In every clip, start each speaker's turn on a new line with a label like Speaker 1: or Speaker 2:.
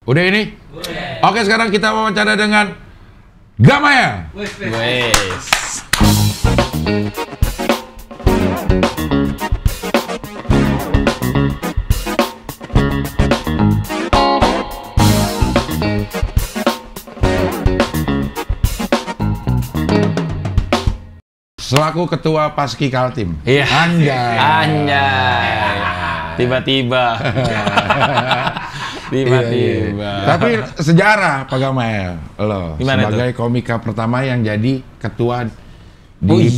Speaker 1: Udah ini? Udah. Oke, sekarang kita wawancara dengan Gamael.
Speaker 2: Wes.
Speaker 1: Selaku ketua Paski Kaltim.
Speaker 2: Iya.
Speaker 1: Anjay.
Speaker 2: Tiba-tiba.
Speaker 1: Iya. Tapi sejarah Pak Gamael, lo
Speaker 2: Gimana
Speaker 1: sebagai komika pertama yang jadi ketua di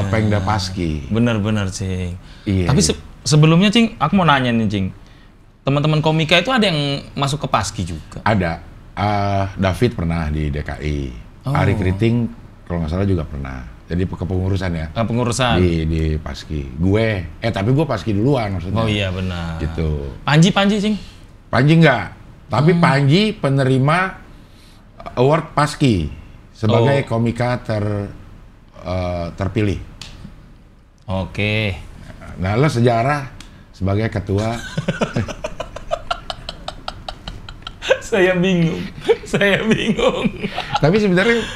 Speaker 1: Pengda Paski.
Speaker 2: Bener-bener, Cing.
Speaker 1: Iya,
Speaker 2: Tapi
Speaker 1: iya.
Speaker 2: sebelumnya, Cing, aku mau nanya nih, Cing. Teman-teman komika itu ada yang masuk ke Paski juga?
Speaker 1: Ada. David pernah di DKI.
Speaker 2: Oh.
Speaker 1: Ari Kriting kalau nggak salah juga pernah. Jadi kepengurusan ya.
Speaker 2: Pengurusan.
Speaker 1: Di Paski. Tapi gue Paski duluan maksudnya.
Speaker 2: Oh iya, benar.
Speaker 1: Gitu.
Speaker 2: Panji, Cing.
Speaker 1: Panji enggak. Tapi Panji penerima award Paski sebagai komika terpilih.
Speaker 2: Oke.
Speaker 1: Nah, lo sejarah sebagai ketua.
Speaker 2: Saya bingung.
Speaker 1: Tapi sebenarnya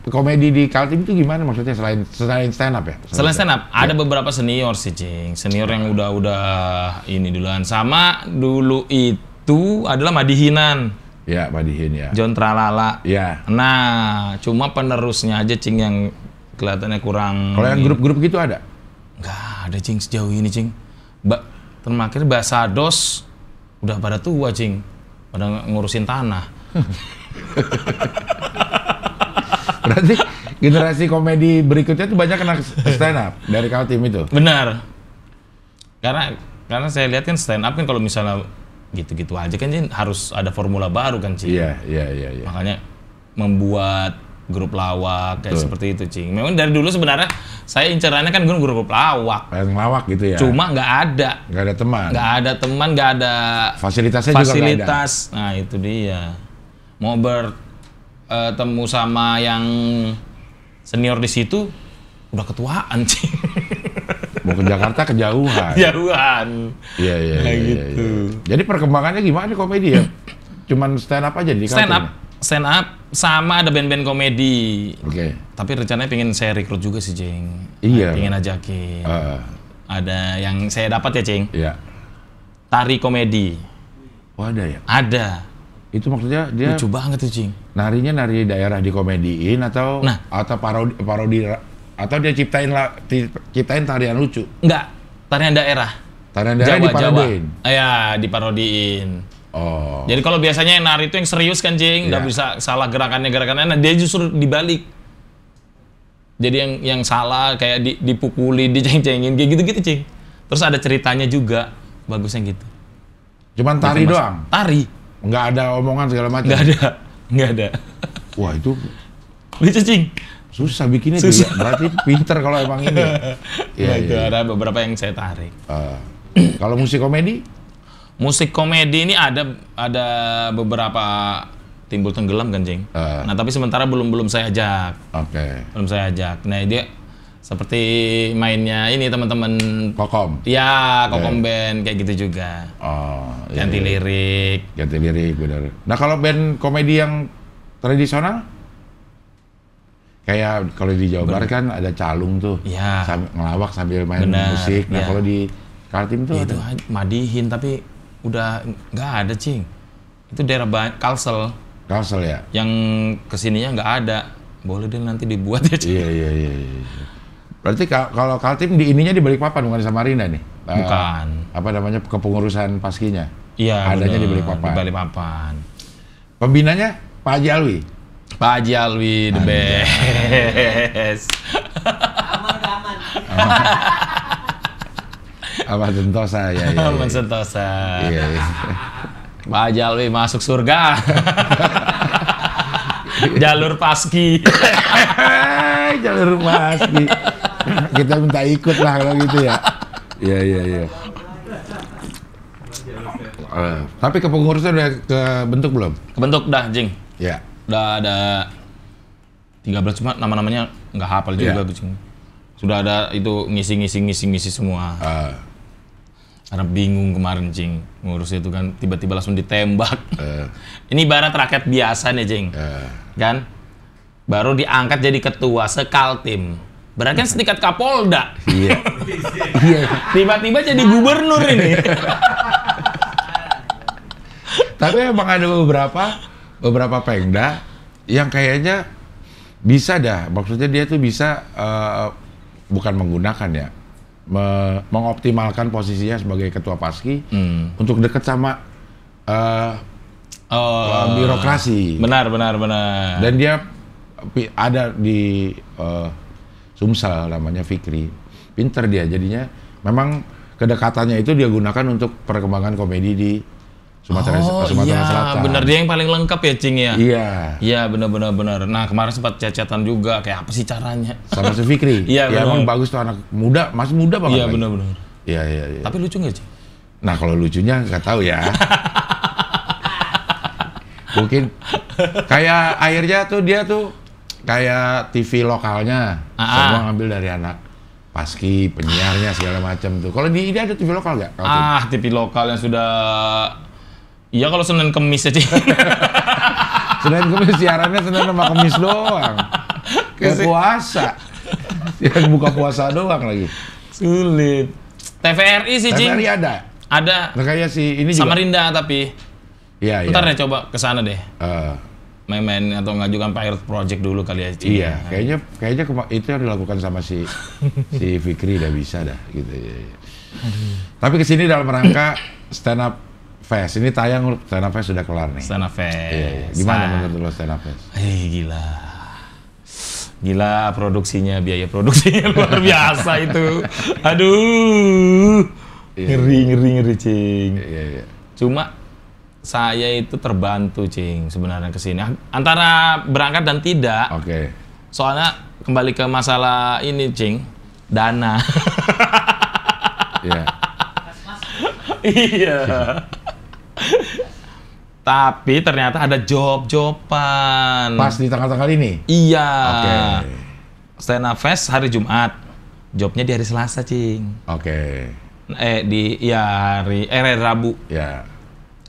Speaker 1: komedi di Kaltim itu gimana maksudnya selain stand up ya?
Speaker 2: Selain stand up, ada beberapa senior sih, Cing. Senior yang udah ini duluan. Sama dulu itu adalah Madihinan.
Speaker 1: Ya, Madihin ya.
Speaker 2: John Tralala.
Speaker 1: Ya.
Speaker 2: Nah, cuma penerusnya aja, Cing, yang kelihatannya kurang.
Speaker 1: Kalau yang grup-grup gitu ada?
Speaker 2: Nggak ada, Cing, sejauh ini, Cing. Terakhir Basados udah pada tua, Cing. Pada ngurusin tanah.
Speaker 1: Berarti generasi komedi berikutnya itu banyak kena stand up dari Kaltim itu?
Speaker 2: Benar. Karena saya lihat kan stand up kan kalau misalnya gitu-gitu aja kan harus ada formula baru kan, Cing.
Speaker 1: Iya.
Speaker 2: Makanya membuat grup lawak kayak seperti itu, Cing. Memang dari dulu sebenarnya saya incerannya kan grup lawak.
Speaker 1: Yang lawak gitu ya?
Speaker 2: Cuma nggak ada.
Speaker 1: Nggak ada teman?
Speaker 2: Nggak ada
Speaker 1: fasilitasnya juga nggak ada?
Speaker 2: Nah, itu dia. Mau bertemu sama yang senior di situ, udah ketuaan, Cing.
Speaker 1: Mau ke Jakarta kejauhan?
Speaker 2: Jauhan.
Speaker 1: Iya.
Speaker 2: Gitu.
Speaker 1: Jadi perkembangannya gimana nih komedi ya? Cuman stand up aja di Kaltim?
Speaker 2: Stand up sama ada band-band komedi.
Speaker 1: Oke.
Speaker 2: Tapi rencananya pengen saya rekrut juga sih, Cing.
Speaker 1: Iya.
Speaker 2: Pengen ajakin. Ada yang saya dapat ya, Cing.
Speaker 1: Iya.
Speaker 2: Tari komedi.
Speaker 1: Oh, ada ya?
Speaker 2: Ada.
Speaker 1: Itu maksudnya dia
Speaker 2: Lucu banget tuh, Cing.
Speaker 1: nari daerah dikomediin atau parodi atau dia ciptain tarian lucu?
Speaker 2: Enggak, tarian daerah.
Speaker 1: Tarian daerah diparodiin?
Speaker 2: Iya, diparodiin.
Speaker 1: Oh.
Speaker 2: Jadi kalau biasanya yang nari itu yang serius kan, Cing, nggak bisa salah gerakannya, nah dia justru dibalik. Jadi yang salah kayak dipukuli, diceng-cengin, kayak gitu-gitu, Cing. Terus ada ceritanya juga, bagusnya gitu.
Speaker 1: Cuman tari doang?
Speaker 2: Tari.
Speaker 1: Nggak ada omongan segala macam?
Speaker 2: Nggak ada.
Speaker 1: Wah, itu
Speaker 2: lucu, Cing.
Speaker 1: Susah bikinnya juga. Berarti pinter kalau emang ini.
Speaker 2: Iya. Ada beberapa yang saya tarik.
Speaker 1: Kalau musik komedi?
Speaker 2: Musik komedi ini ada beberapa timbul tenggelam kan, Cing. Nah, tapi sementara belum saya ajak.
Speaker 1: Oke.
Speaker 2: Belum saya ajak. Nah, dia seperti mainnya ini teman-teman
Speaker 1: Kokom.
Speaker 2: Ya, Kokom band kayak gitu juga.
Speaker 1: Oh,
Speaker 2: ganti lirik.
Speaker 1: Ganti lirik, benar. Nah, kalau band komedi yang tradisional? Kayak kalau di Jawa Barat kan ada calung tuh.
Speaker 2: Iya.
Speaker 1: Ngelawak sambil main musik. Nah, kalau di Kaltim tuh
Speaker 2: itu Madihin, tapi udah nggak ada, Cing. Itu daerah Kalsel.
Speaker 1: Kalsel ya?
Speaker 2: Yang kesininya nggak ada. Boleh deh nanti dibuat ya, Cing.
Speaker 1: Iya. Berarti kalau Kaltim di ininya di Balikpapan, bukan di Samarinda nih?
Speaker 2: Bukan.
Speaker 1: Apa namanya, kepengurusan Paskinya?
Speaker 2: Iya,
Speaker 1: adanya di Balikpapan.
Speaker 2: Di Balikpapan.
Speaker 1: Pembinanya Pak Haji Alwi?
Speaker 2: Pak Haji Alwi, the best.
Speaker 3: Aman.
Speaker 1: Ahmad Sentosa, ya.
Speaker 2: Ahmad Sentosa.
Speaker 1: Iya.
Speaker 2: Pak Haji Alwi masuk surga. Jalur Paski.
Speaker 1: Jalur Paski. Kita minta ikut lah kalau gitu ya. Iya. Tapi kepengurusan udah kebentuk belum?
Speaker 2: Kebentuk dah, Jing.
Speaker 1: Ya.
Speaker 2: Udah ada 13, cuma nama-namanya nggak hafal juga, Jing. Sudah ada itu ngisi semua. Karena bingung kemarin, Cing. Ngurus itu kan, tiba-tiba langsung ditembak. Ini ibarat rakyat biasa nih, Cing. Kan? Baru diangkat jadi ketua Sekaltim. Berarti kan setingkat Kapolda.
Speaker 1: Iya. Iya.
Speaker 2: Tiba-tiba jadi gubernur ini.
Speaker 1: Tapi emang ada beberapa Pengda yang kayaknya bisa dah. Maksudnya dia tuh bisa bukan menggunakan ya, mengoptimalkan posisinya sebagai ketua Paski untuk dekat sama birokrasi.
Speaker 2: Benar.
Speaker 1: Dan dia ada di Sumsel namanya Fikri. Pinter dia, jadinya memang kedekatannya itu dia gunakan untuk perkembangan komedi di Sumatera Selatan.
Speaker 2: Benar, dia yang paling lengkap ya, Cing ya.
Speaker 1: Iya.
Speaker 2: Iya, benar. Nah, kemarin sempat cacatan juga, kayak apa sih caranya?
Speaker 1: Sama si Fikri.
Speaker 2: Iya,
Speaker 1: ya, emang bagus tuh, anak muda, masih muda banget.
Speaker 2: Iya, benar.
Speaker 1: Iya.
Speaker 2: Tapi lucu nggak, Cing?
Speaker 1: Nah, kalau lucunya nggak tahu ya. Mungkin kayak akhirnya tuh dia tuh kayak TV lokalnya, semua ngambil dari anak Paski, penyiarnya segala macam tuh. Kalau di ini ada TV lokal nggak?
Speaker 2: TV lokal yang sudah, iya kalau Senin Kemis aja.
Speaker 1: Senin Kemis siarannya Senin sama Kemis doang. Kayak puasa. Yang buka puasa doang lagi.
Speaker 2: Sulit. TVRI sih, Cing.
Speaker 1: TVRI ada.
Speaker 2: Ada.
Speaker 1: Nah, kayak si ini juga.
Speaker 2: Samarinda tapi.
Speaker 1: Iya.
Speaker 2: Ntar deh coba ke sana deh. Main-main atau ngajukan pilot project dulu kali ya, Cing.
Speaker 1: Iya, kayaknya itu yang dilakukan sama si Fikri udah bisa dah gitu ya. Tapi kesini dalam rangka stand up fest. Ini tayang stand up fest sudah kelar nih.
Speaker 2: Stand up fest.
Speaker 1: Iya. Gimana menurut lo stand up fest?
Speaker 2: Gila produksinya, biaya produksinya luar biasa itu. Aduh. Ngeri, Cing.
Speaker 1: Iya.
Speaker 2: Cuma saya itu terbantu, Cing, sebenarnya kesini. Antara berangkat dan tidak.
Speaker 1: Oke.
Speaker 2: Soalnya kembali ke masalah ini, Cing, dana.
Speaker 1: Iya.
Speaker 2: Iya. Tapi ternyata ada job-joban.
Speaker 1: Pas di tanggal-tanggal ini?
Speaker 2: Iya.
Speaker 1: Oke.
Speaker 2: Stand up fest hari Jumat. Jobnya di hari Selasa, Cing.
Speaker 1: Oke.
Speaker 2: Hari Rabu.
Speaker 1: Ya.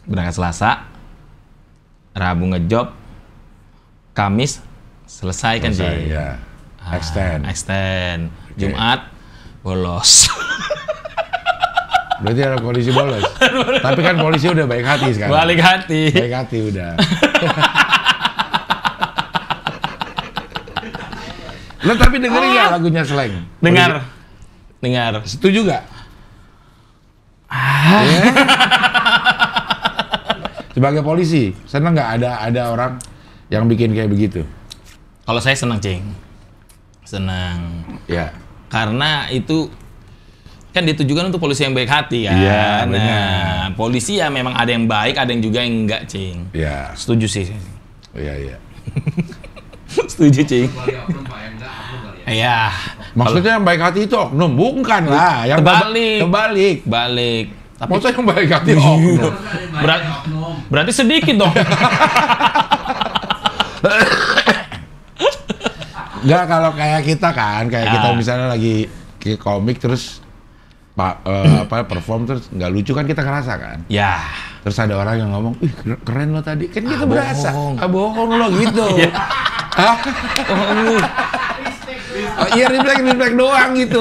Speaker 2: Berangkat Selasa, Rabu ngejob, Kamis selesai kan, Cing?
Speaker 1: Ya.
Speaker 2: Extend. Jumat bolos.
Speaker 1: Berarti ada polisi bolos. Tapi kan polisi udah baik hati sekarang.
Speaker 2: Balik hati.
Speaker 1: Baik hati udah. Lo tapi dengerin nggak lagunya Slang?
Speaker 2: Dengar.
Speaker 1: Setuju nggak? Sebagai polisi, senang nggak ada orang yang bikin kayak begitu?
Speaker 2: Kalau saya senang, Cing. Senang.
Speaker 1: Ya.
Speaker 2: Karena itu kan ditujukan untuk polisi yang baik hati kan.
Speaker 1: Iya,
Speaker 2: nah, polisi ya memang ada yang baik, ada yang juga yang enggak, Cing.
Speaker 1: Iya.
Speaker 2: Setuju sih.
Speaker 1: Iya.
Speaker 2: Setuju, Cing. Iya.
Speaker 1: Maksudnya yang baik hati itu oknum, bukan lah. Yang
Speaker 2: Terbalik.
Speaker 1: Tapi maksudnya yang baik hati oknum.
Speaker 2: Berarti sedikit dong.
Speaker 1: Enggak, kalau kayak kita kan, kita misalnya lagi ke komik terus perform terus nggak lucu kan, kita ngerasa kan.
Speaker 2: Ya.
Speaker 1: Terus ada orang yang ngomong, ih keren lo tadi, kan kita berasa. Bohong lo gitu. Hah? Iya, refleks doang gitu.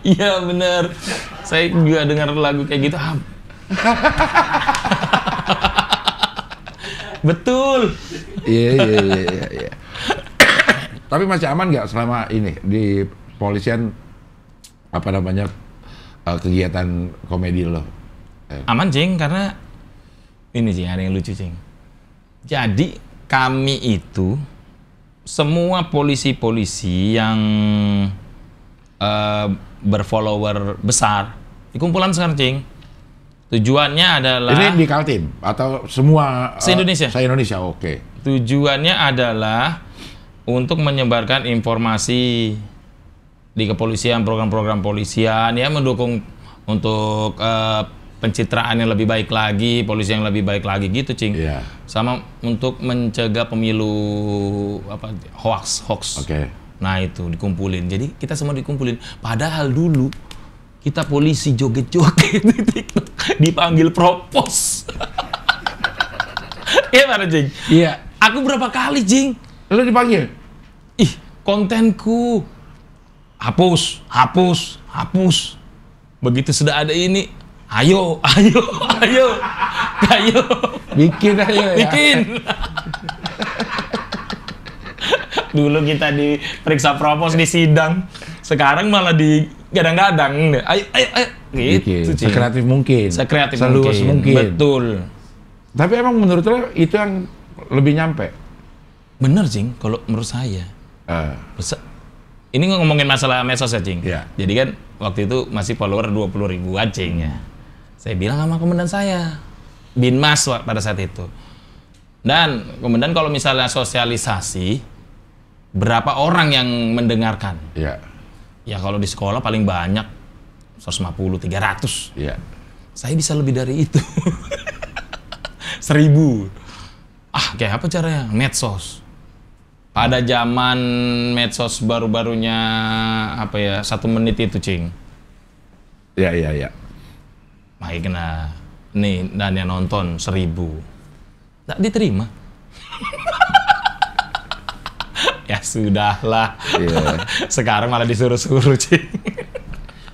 Speaker 2: Iya bener. Saya juga dengar lagu kayak gitu. Betul.
Speaker 1: Iya. Tapi masih aman nggak selama ini di polisian kegiatan komedi lo?
Speaker 2: Aman, Cing, karena ini, Cing, ada yang lucu, Cing. Jadi kami itu semua polisi-polisi yang berfollower besar di kumpulan sekarang, Cing. Tujuannya adalah
Speaker 1: ini di Kaltim atau semua
Speaker 2: se-Indonesia?
Speaker 1: Se-Indonesia, oke.
Speaker 2: Tujuannya adalah untuk menyebarkan informasi di kepolisian, program-program polisian, ya mendukung untuk pencitraan yang lebih baik lagi, polisi yang lebih baik lagi gitu, Cing.
Speaker 1: Iya.
Speaker 2: Sama untuk mencegah pemilu hoax.
Speaker 1: Oke.
Speaker 2: Nah itu dikumpulin. Jadi kita semua dikumpulin. Padahal dulu kita polisi joget-joget di TikTok, dipanggil propos. Iya mana, Jing?
Speaker 1: Iya.
Speaker 2: Aku berapa kali, Jing?
Speaker 1: Lu dipanggil?
Speaker 2: Ih, kontenku hapus. Begitu sudah ada ini, ayo.
Speaker 1: Bikin aja ya.
Speaker 2: Bikin. Dulu kita diperiksa propos di sidang, sekarang malah digadang-gadang. Ayo. Gitu, Cing.
Speaker 1: Sekreatif mungkin. Seluas mungkin.
Speaker 2: Betul.
Speaker 1: Tapi emang menurut lo itu yang lebih nyampe?
Speaker 2: Bener, Cing, kalau menurut saya. Ini ngomongin masalah medsos ya, Cing.
Speaker 1: Iya.
Speaker 2: Jadi kan waktu itu masih follower 20.000 Cing ya. Saya bilang sama komandan saya, Binmas pada saat itu. Dan komandan kalau misalnya sosialisasi, berapa orang yang mendengarkan?
Speaker 1: Iya.
Speaker 2: Ya kalau di sekolah paling banyak 150, 300.
Speaker 1: Iya.
Speaker 2: Saya bisa lebih dari itu. 1.000. Kayak apa caranya? Medsos. Pada zaman medsos baru-barunya 1 menit itu, Cing.
Speaker 1: Iya.
Speaker 2: Makanya kena nih, dan yang nonton 1.000. Tak diterima. Ya sudahlah.
Speaker 1: Iya.
Speaker 2: Sekarang malah disuruh-suruh, Cing.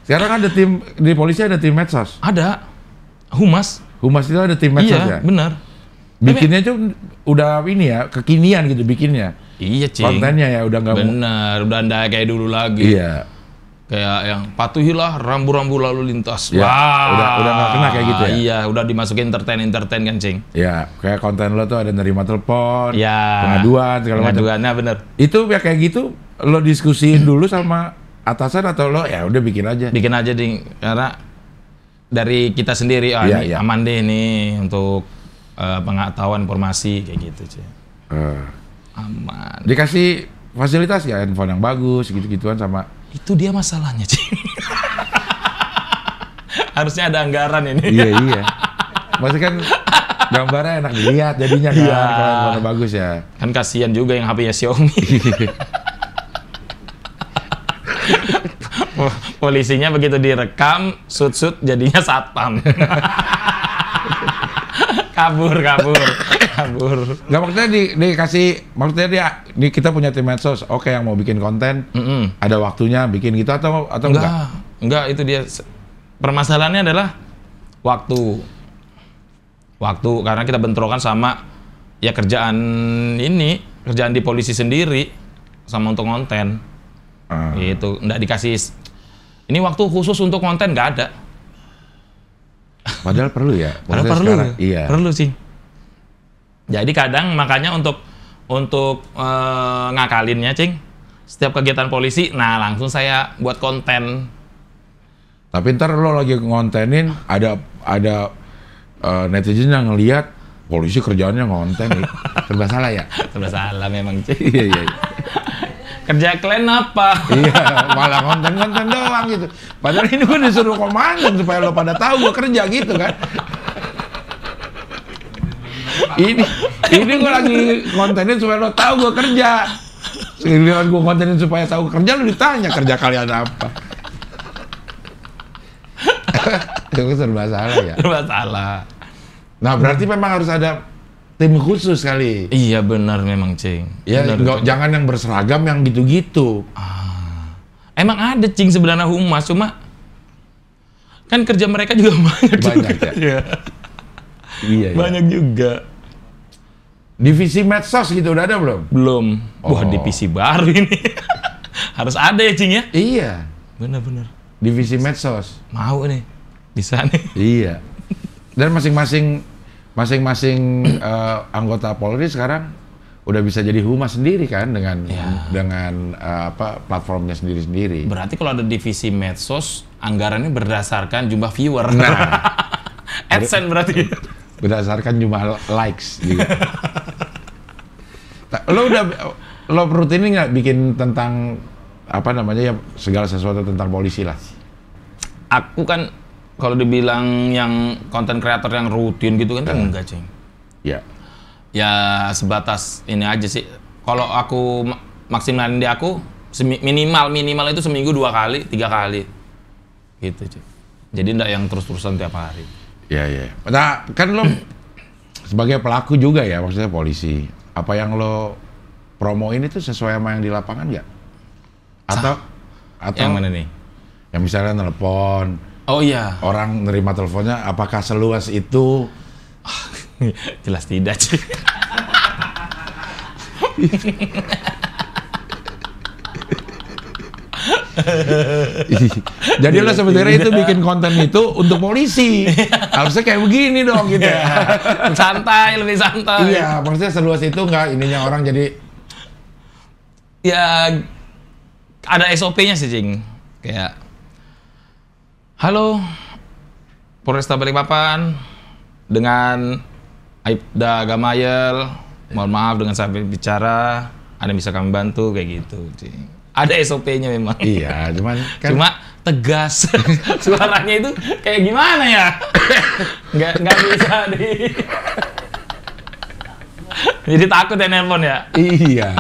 Speaker 1: Sekarang ada tim di polisi, ada tim medsos.
Speaker 2: Ada. Humas
Speaker 1: Humas itu ada tim medsos ya?
Speaker 2: Iya, benar.
Speaker 1: Bikinnya tuh udah ini ya, kekinian gitu bikinnya.
Speaker 2: Iya, Cing.
Speaker 1: Kontennya ya udah nggak
Speaker 2: benar, udah ndak kayak dulu lagi.
Speaker 1: Iya.
Speaker 2: Kayak yang patuhilah rambu-rambu lalu lintas.
Speaker 1: Ya,
Speaker 2: Wah,
Speaker 1: udah nggak kena kayak gitu ya?
Speaker 2: Iya, udah dimasukin entertain kan, Cing.
Speaker 1: Ya, kayak konten lo tuh ada nerima telepon,
Speaker 2: Ya.
Speaker 1: pengaduan segala macam.
Speaker 2: Pengaduannya bener.
Speaker 1: Itu ya kayak gitu lo diskusiin dulu sama atasan atau lo ya udah bikin aja?
Speaker 2: Bikin aja, Ding. Karena dari kita sendiri, ini
Speaker 1: Iya.
Speaker 2: aman deh nih untuk pengetahuan informasi kayak gitu, Cing. Aman.
Speaker 1: Dikasih fasilitas ya, handphone yang bagus, gitu-gituan sama.
Speaker 2: Itu dia masalahnya, Cing. Harusnya ada anggaran ini.
Speaker 1: Iya. Maksudnya kan gambarnya enak dilihat jadinya kan,
Speaker 2: Iya.
Speaker 1: kalau handphone bagus ya.
Speaker 2: Kan kasihan juga yang HP-nya Xiaomi. Polisinya begitu direkam, sut jadinya satpam. kabur.
Speaker 1: Nggak, maksudnya maksudnya kita punya tim medsos, oke, yang mau bikin konten, ada waktunya bikin gitu atau
Speaker 2: enggak, itu dia. Permasalahannya adalah waktu, karena kita bentrokan sama ya kerjaan di polisi sendiri sama untuk konten. Gitu, nggak dikasih ini waktu khusus untuk konten, nggak ada.
Speaker 1: Padahal perlu ya.
Speaker 2: Padahal perlu.
Speaker 1: Sekarang, iya.
Speaker 2: Perlu, sih. Jadi kadang makanya untuk ngakalinnya, Cing, setiap kegiatan polisi, nah langsung saya buat konten.
Speaker 1: Tapi ntar lo lagi ngontenin, ada netizen yang ngelihat polisi kerjaannya ngonten, serba salah ya?
Speaker 2: Serba salah memang, Cing.
Speaker 1: Iya.
Speaker 2: Kerja kalian apa?
Speaker 1: Iya, malah konten doang gitu. Padahal ini gue disuruh komandan supaya lo pada tahu gue kerja gitu kan. Ini gue lagi kontenin supaya lo tahu gue kerja. Giliran gue kontenin supaya tahu kerja, lo ditanya kerja kalian apa. Itu serba salah ya.
Speaker 2: Serba salah.
Speaker 1: Nah berarti memang harus ada tim khusus kali.
Speaker 2: Iya benar memang, Cing.
Speaker 1: Ya jangan yang berseragam yang gitu-gitu.
Speaker 2: Emang ada, Cing, sebenarnya humas, cuma kan kerja mereka juga banyak juga.
Speaker 1: Ya. Iya.
Speaker 2: Banyak juga.
Speaker 1: Divisi medsos gitu udah ada belum?
Speaker 2: Belum. Wah, divisi baru ini. Harus ada ya, Cing, ya?
Speaker 1: Iya.
Speaker 2: Benar.
Speaker 1: Divisi medsos.
Speaker 2: Mau nih. Bisa nih.
Speaker 1: Iya. Dan masing-masing anggota Polri sekarang udah bisa jadi humas sendiri kan dengan platformnya sendiri-sendiri.
Speaker 2: Berarti kalau ada divisi medsos, anggarannya berdasarkan jumlah viewer.
Speaker 1: Nah,
Speaker 2: AdSense berarti.
Speaker 1: Berdasarkan jumlah likes. Gitu. Lo rutin nggak bikin tentang ya segala sesuatu tentang polisi lah?
Speaker 2: Aku kan kalau dibilang yang konten kreator yang rutin gitu kan enggak, Cing.
Speaker 1: Iya.
Speaker 2: Ya sebatas ini aja sih. Kalau aku maksimalin di aku minimal itu seminggu 2 kali, 3 kali. Gitu, Cing. Jadi enggak yang terus-terusan tiap hari.
Speaker 1: Ya, ya. Nah, kan lo sebagai pelaku juga ya, maksudnya polisi. Apa yang lo promoin itu sesuai sama yang di lapangan nggak? Atau
Speaker 2: Yang mana nih?
Speaker 1: yang misalnya telepon,
Speaker 2: Oh iya.
Speaker 1: orang nerima teleponnya, apakah seluas itu?
Speaker 2: Jelas tidak, Cing.
Speaker 1: Jadi lo sebenarnya itu bikin konten itu untuk polisi. Harusnya kayak begini dong gitu ya.
Speaker 2: Santai, lebih santai.
Speaker 1: Iya, maksudnya seluas itu nggak ininya orang jadi
Speaker 2: Ya ada SOP-nya sih, Cing. Kayak halo Polresta Balikpapan dengan Aibda Gamayel, mohon maaf dengan saya bicara, ada yang bisa kami bantu kayak gitu, Cing. Ada SOP-nya memang.
Speaker 1: iya, cuman kan
Speaker 2: Cuma tegas. Suaranya itu kayak gimana ya? Nggak bisa di. Jadi takut ya nelpon ya?
Speaker 1: iya.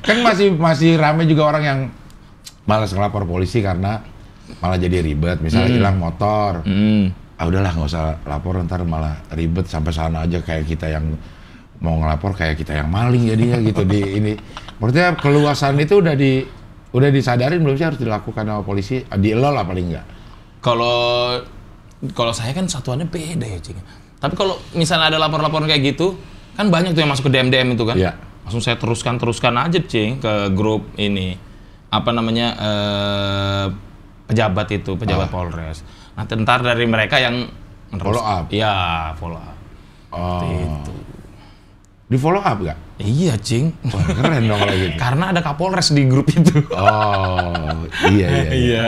Speaker 1: Kan masih rame juga orang yang malas ngelapor polisi karena malah jadi ribet. Misalnya hilang motor. Udahlah nggak usah lapor, ntar malah ribet sampai sana aja, kayak kita yang mau ngelapor kayak kita yang maling jadinya gitu di ini. Maksudnya keluasan itu udah disadarin belum sih harus dilakukan sama polisi? Di lo lah paling nggak.
Speaker 2: Kalau saya kan satuannya beda ya, Cing. Tapi kalau misalnya ada lapor-laporan kayak gitu, kan banyak tuh yang masuk ke DM itu kan.
Speaker 1: Iya.
Speaker 2: Langsung saya teruskan aja, Cing, ke grup ini. Apa namanya? Pejabat Polres. Nanti ntar dari mereka yang
Speaker 1: Follow up?
Speaker 2: Iya, follow up. Itu.
Speaker 1: Di follow up nggak?
Speaker 2: Iya, Cing.
Speaker 1: Wah, keren dong kalau gitu.
Speaker 2: Karena ada Kapolres di grup itu.
Speaker 1: Oh, iya.
Speaker 2: Iya.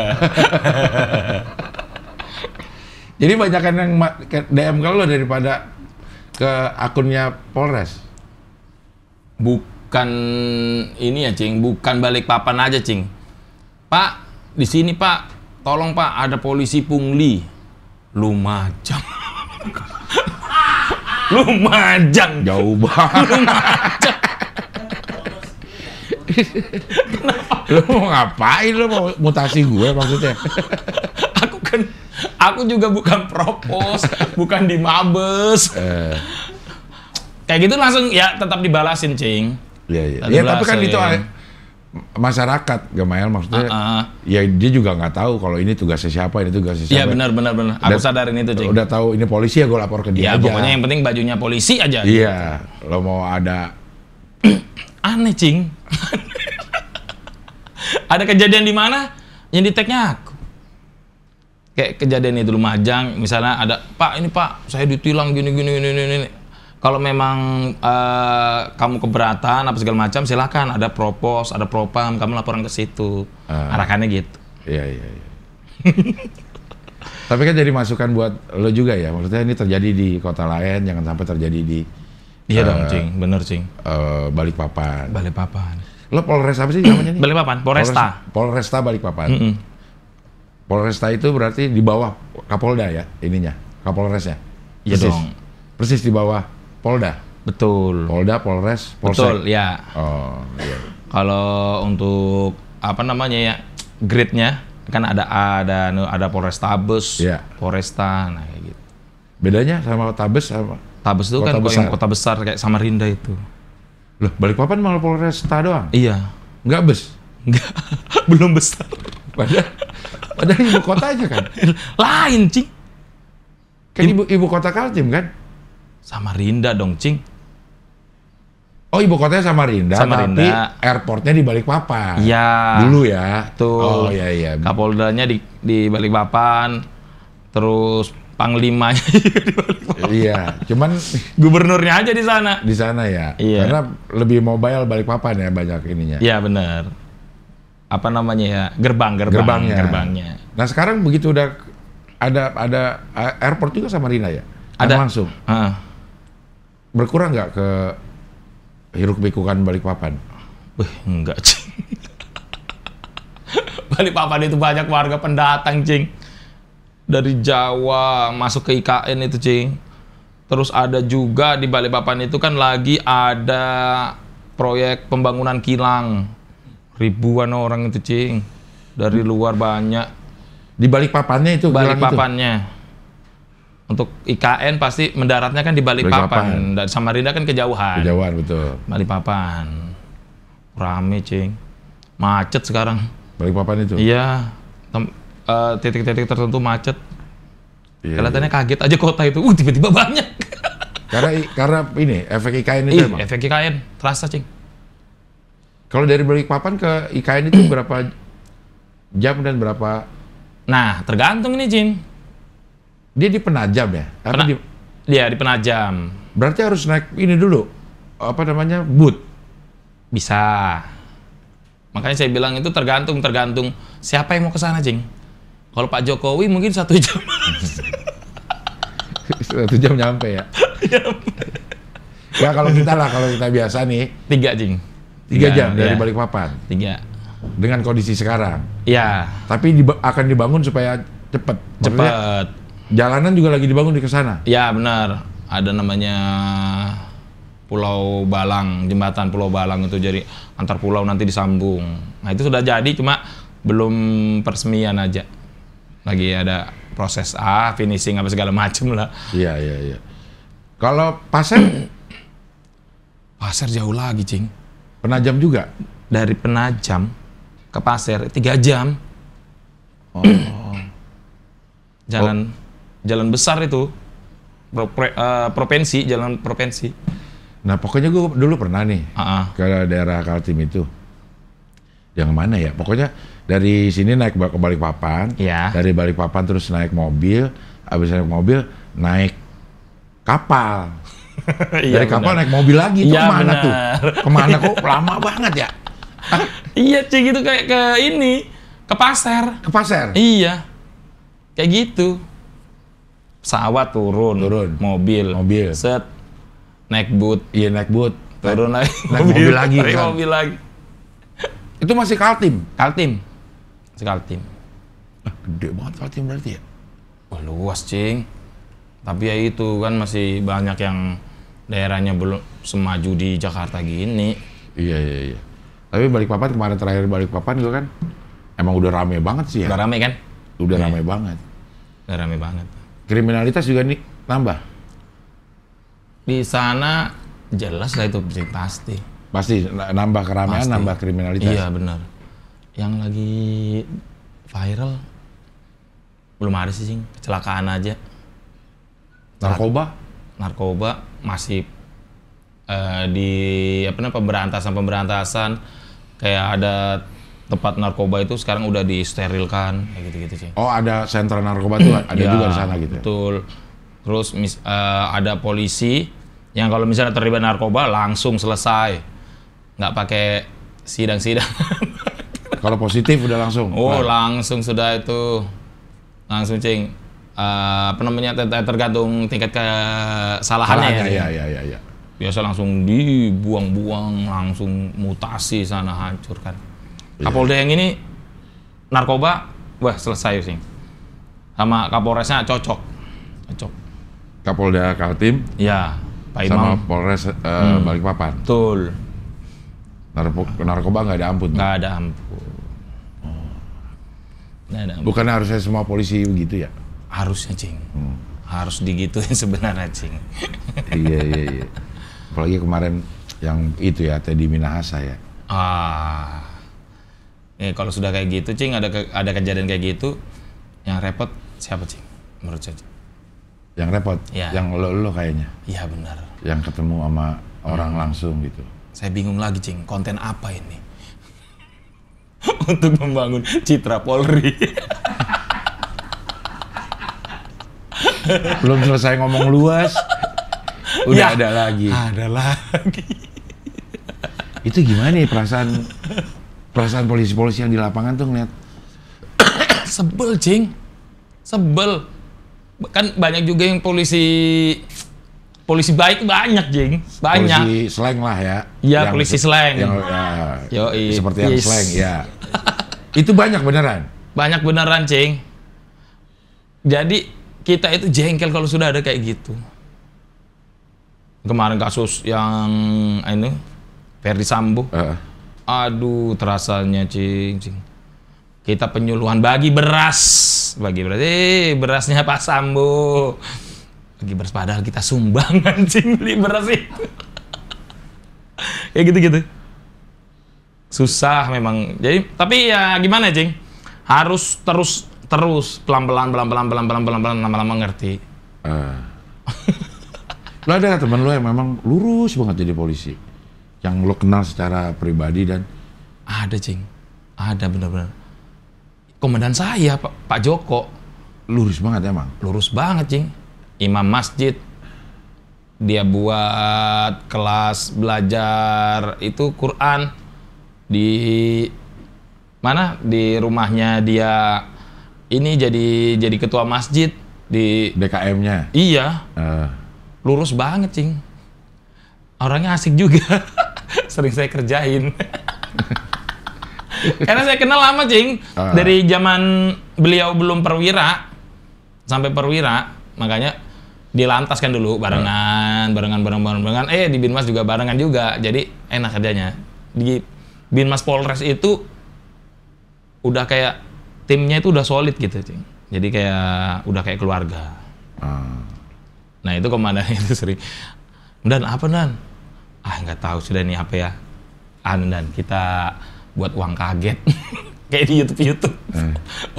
Speaker 1: Jadi banyakan yang DM ke lo daripada ke akunnya Polres?
Speaker 2: Bukan ini ya, Cing. Bukan Balikpapan aja, Cing. Pak, di sini, Pak. Tolong, Pak, ada polisi pungli. Lumajang. Lumajang.
Speaker 1: Jauh banget.
Speaker 2: Lumajang.
Speaker 1: Lo mau ngapain? Lo mau mutasi gue maksudnya?
Speaker 2: Aku juga bukan propos, bukan di Mabes. Kayak gitu langsung ya tetap dibalasin, Cing.
Speaker 1: Iya. Ya, tapi kan itu masyarakat, Gamayel, maksudnya. Ya dia juga nggak tahu kalau ini tugasnya siapa, ini tugasnya siapa.
Speaker 2: Iya, benar. Aku sadarin itu, Cing.
Speaker 1: Udah tahu ini polisi ya gue lapor ke dia
Speaker 2: Ya,
Speaker 1: aja.
Speaker 2: pokoknya yang penting bajunya polisi aja.
Speaker 1: Iya, lo mau ada
Speaker 2: Aneh, Cing. Ada kejadian di mana yang di tag-nya aku. Kayak kejadian itu Lumajang, misalnya ada, Pak, ini Pak, saya ditilang gini. Kalau memang kamu keberatan apa segala macam, silakan ada propos, ada propam, kamu laporan ke situ. Arahannya gitu.
Speaker 1: Iya. Tapi kan jadi masukan buat lo juga ya, maksudnya ini terjadi di kota lain, jangan sampai terjadi di
Speaker 2: Iya dong, Cing, bener, Cing.
Speaker 1: Balikpapan. Lo Polres apa sih namanya nih?
Speaker 2: Balikpapan, Polresta.
Speaker 1: Polresta Balikpapan. Polresta itu berarti di bawah Kapolda ya, ininya, Kapolresnya.
Speaker 2: Iya dong.
Speaker 1: Persis di bawah Polda.
Speaker 2: Betul.
Speaker 1: Polda, Polres, Polsek.
Speaker 2: Betul, ya.
Speaker 1: Oh, iya.
Speaker 2: Kalau untuk apa namanya ya, grade-nya kan ada Polrestabes,
Speaker 1: Iya.
Speaker 2: Polresta, nah kayak gitu.
Speaker 1: Bedanya sama Tabes sama
Speaker 2: Tabes itu kan yang kota besar kayak Samarinda itu.
Speaker 1: Loh, Balikpapan malah Polresta doang?
Speaker 2: Iya.
Speaker 1: Nggak bes?
Speaker 2: Enggak. Belum besar.
Speaker 1: Padahal ibu kotanya kan?
Speaker 2: Lain, Cing.
Speaker 1: Kan ibu kota Kaltim kan?
Speaker 2: Samarinda dong, Cing.
Speaker 1: Oh, ibu kotanya Samarinda,
Speaker 2: Samarinda.
Speaker 1: tapi airportnya di Balikpapan.
Speaker 2: Iya.
Speaker 1: Dulu ya?
Speaker 2: Tuh.
Speaker 1: Oh, iya.
Speaker 2: Kapoldanya di Balikpapan. Terus Panglimanya juga di Balikpapan.
Speaker 1: Iya, cuman
Speaker 2: Gubernurnya aja di sana.
Speaker 1: di sana ya.
Speaker 2: Iya.
Speaker 1: Karena lebih mobile Balikpapan ya banyak ininya.
Speaker 2: Iya, benar. Apa namanya ya? Gerbangnya.
Speaker 1: Nah, sekarang begitu udah ada airport juga Samarinda ya?
Speaker 2: Ada.
Speaker 1: Langsung. Berkurang nggak ke hiruk pikukan Balikpapan?
Speaker 2: Enggak, Cing. Balikpapan itu banyak warga pendatang, Cing. Dari Jawa masuk ke IKN itu, Cing. Terus ada juga di Balikpapan itu kan lagi ada proyek pembangunan kilang. Ribuan orang itu, Cing. Dari luar banyak.
Speaker 1: Di balik papannya itu.
Speaker 2: Balik
Speaker 1: gelang itu?
Speaker 2: papannya. Untuk IKN pasti mendaratnya kan di Balikpapan. Dan Samarinda kan kejauhan.
Speaker 1: Kejauhan, betul.
Speaker 2: Balikpapan. Rame, Cing. Macet sekarang.
Speaker 1: Balikpapan itu?
Speaker 2: Iya. Titik-titik tertentu macet.
Speaker 1: Iya,
Speaker 2: Kelihatannya kaget aja kota itu. Tiba-tiba banyak.
Speaker 1: Karena ini, efek IKN itu emang?
Speaker 2: Efek IKN. Terasa, Cing.
Speaker 1: Kalau dari Balikpapan ke IKN itu berapa jam dan berapa?
Speaker 2: Nah, tergantung ini, Cing.
Speaker 1: Dia di Penajam ya?
Speaker 2: Dia di Penajam.
Speaker 1: Berarti harus naik ini dulu, apa namanya, boot?
Speaker 2: Bisa. Makanya saya bilang itu tergantung siapa yang mau ke sana, Cing. Kalau Pak Jokowi mungkin 1 jam.
Speaker 1: 1 jam nyampe ya? Ya kalau kita biasa nih.
Speaker 2: 3, Cing.
Speaker 1: 3 jam dari
Speaker 2: ya.
Speaker 1: Balikpapan?
Speaker 2: 3.
Speaker 1: Dengan kondisi sekarang?
Speaker 2: Iya.
Speaker 1: Tapi akan dibangun supaya cepet?
Speaker 2: Cepet.
Speaker 1: Jalanan juga lagi dibangun di kesana?
Speaker 2: Ya benar. Ada namanya Pulau Balang, jembatan Pulau Balang itu jadi antar pulau nanti disambung. Nah itu sudah jadi, cuma belum peresmian aja. Lagi ada proses finishing apa segala macem lah.
Speaker 1: Iya. Kalau Pasir?
Speaker 2: Pasir jauh lagi, Cing.
Speaker 1: Penajam juga?
Speaker 2: Dari Penajam ke Pasir 3 jam.
Speaker 1: Oh.
Speaker 2: Jalan besar itu. Provinsi, jalan provinsi.
Speaker 1: Nah pokoknya gue dulu pernah nih ke daerah Kaltim itu. Yang mana ya? Pokoknya dari sini naik ke Balikpapan, dari Balikpapan terus naik mobil, habis naik mobil naik kapal. Dari kapal naik mobil lagi, itu kemana tuh? Kemana kok lama banget ya?
Speaker 2: Iya, Cing, itu kayak ke ini, ke pasar.
Speaker 1: Ke pasar?
Speaker 2: Iya, kayak gitu. Pesawat turun. Mobil. Set, naik boot.
Speaker 1: Iya, naik boot.
Speaker 2: Turun lagi.
Speaker 1: Naik mobil lagi.
Speaker 2: Naik mobil lagi.
Speaker 1: Itu masih Kaltim?
Speaker 2: Masih Kaltim.
Speaker 1: Gede banget Kaltim berarti ya?
Speaker 2: Wah, luas, Cing. Tapi ya itu kan masih banyak yang daerahnya belum semaju di Jakarta gini.
Speaker 1: Iya. Tapi Balikpapan kemarin terakhir Balikpapan gue kan emang udah rame banget sih ya.
Speaker 2: Udah rame kan?
Speaker 1: Udah rame banget.
Speaker 2: Udah rame banget.
Speaker 1: Kriminalitas juga nih nambah?
Speaker 2: Di sana jelas lah itu pasti.
Speaker 1: Pasti nambah keramaian, nambah kriminalitas.
Speaker 2: Iya benar. Yang lagi viral belum ada sih, Cing. Kecelakaan aja. Narkoba masih di pemberantasan kayak ada tempat narkoba itu sekarang udah disterilkan kayak gitu-gitu, Cing.
Speaker 1: Oh, ada sentra narkoba tuh ada juga di sana gitu.
Speaker 2: Betul. Terus ada polisi yang kalau misalnya terlibat narkoba langsung selesai. Nggak pakai sidang-sidang.
Speaker 1: Kalau positif udah langsung?
Speaker 2: Oh, langsung sudah itu. Langsung, Cing. Tergantung tingkat kesalahannya ya.
Speaker 1: Iya.
Speaker 2: Biasa langsung dibuang-buang, langsung mutasi sana, hancur kan. Kapolda yang ini narkoba, wah selesai, Cing. Sama Kapolresnya cocok.
Speaker 1: Kapolda Kaltim?
Speaker 2: Iya, Pak Imam.
Speaker 1: Sama Polres Balikpapan?
Speaker 2: Betul.
Speaker 1: Narkoba nggak ada ampun?
Speaker 2: Nggak ada ampun.
Speaker 1: Bukannya harusnya semua polisi begitu ya?
Speaker 2: Harusnya, Cing. Harus digituin sebenarnya, Cing.
Speaker 1: Iya. Apalagi kemarin yang itu ya, Teddy Minahasa ya.
Speaker 2: Kalau sudah kayak gitu, Cing, ada kejadian kayak gitu, yang repot siapa, Cing? Menurut saya.
Speaker 1: Yang repot?
Speaker 2: Ya.
Speaker 1: Yang lo kayaknya?
Speaker 2: Iya benar.
Speaker 1: Yang ketemu sama orang langsung gitu.
Speaker 2: Saya bingung lagi, Cing. Konten apa ini? Untuk membangun citra Polri.
Speaker 1: Belum selesai ngomong luas, udah ada lagi.
Speaker 2: Ada lagi.
Speaker 1: Itu gimana nih perasaan polisi-polisi yang di lapangan tuh ngeliat?
Speaker 2: Sebel, Cing. Sebel. Kan banyak juga yang polisi baik, banyak, Jing. Banyak.
Speaker 1: Polisi slang lah ya.
Speaker 2: Iya, polisi slang.
Speaker 1: Seperti yang slang, ya. Itu banyak beneran?
Speaker 2: Banyak beneran, Cing. Jadi, kita itu jengkel kalau sudah ada kayak gitu. Kemarin kasus yang Ferdy Sambo. Aduh, terasanya, Cing. Kita penyuluhan bagi beras. Berasnya Pak Sambo. Bagi beras padahal kita sumbang anjing beli beras itu. Ya gitu-gitu. Susah memang. Jadi tapi ya gimana, Cing? Harus terus pelan-pelan lama-lama ngerti.
Speaker 1: Lo ada teman lo yang memang lurus banget jadi polisi, yang lo kenal secara pribadi dan
Speaker 2: ada, Cing. Ada benar-benar. Komandan saya Pak Joko
Speaker 1: lurus banget emang.
Speaker 2: lurus banget, Cing. Imam masjid. Dia buat kelas belajar itu Quran di mana? Di rumahnya dia ini jadi ketua masjid di
Speaker 1: DKM-nya.
Speaker 2: Iya. Lurus banget, Cing. Orangnya asik juga. Sering saya kerjain. Karena saya kenal lama, Cing. Dari zaman beliau belum perwira sampai perwira, makanya di lantas kan dulu barengan. Di Binmas juga barengan juga. Jadi enak kerjanya. Di Binmas Polres itu udah kayak timnya itu udah solid gitu, Cing. Jadi kayak udah kayak keluarga. Nah itu komandan itu sering, Dan apa Dan? Nggak tahu sudah ini apa ya. Dan kita buat uang kaget. Kayak di YouTube.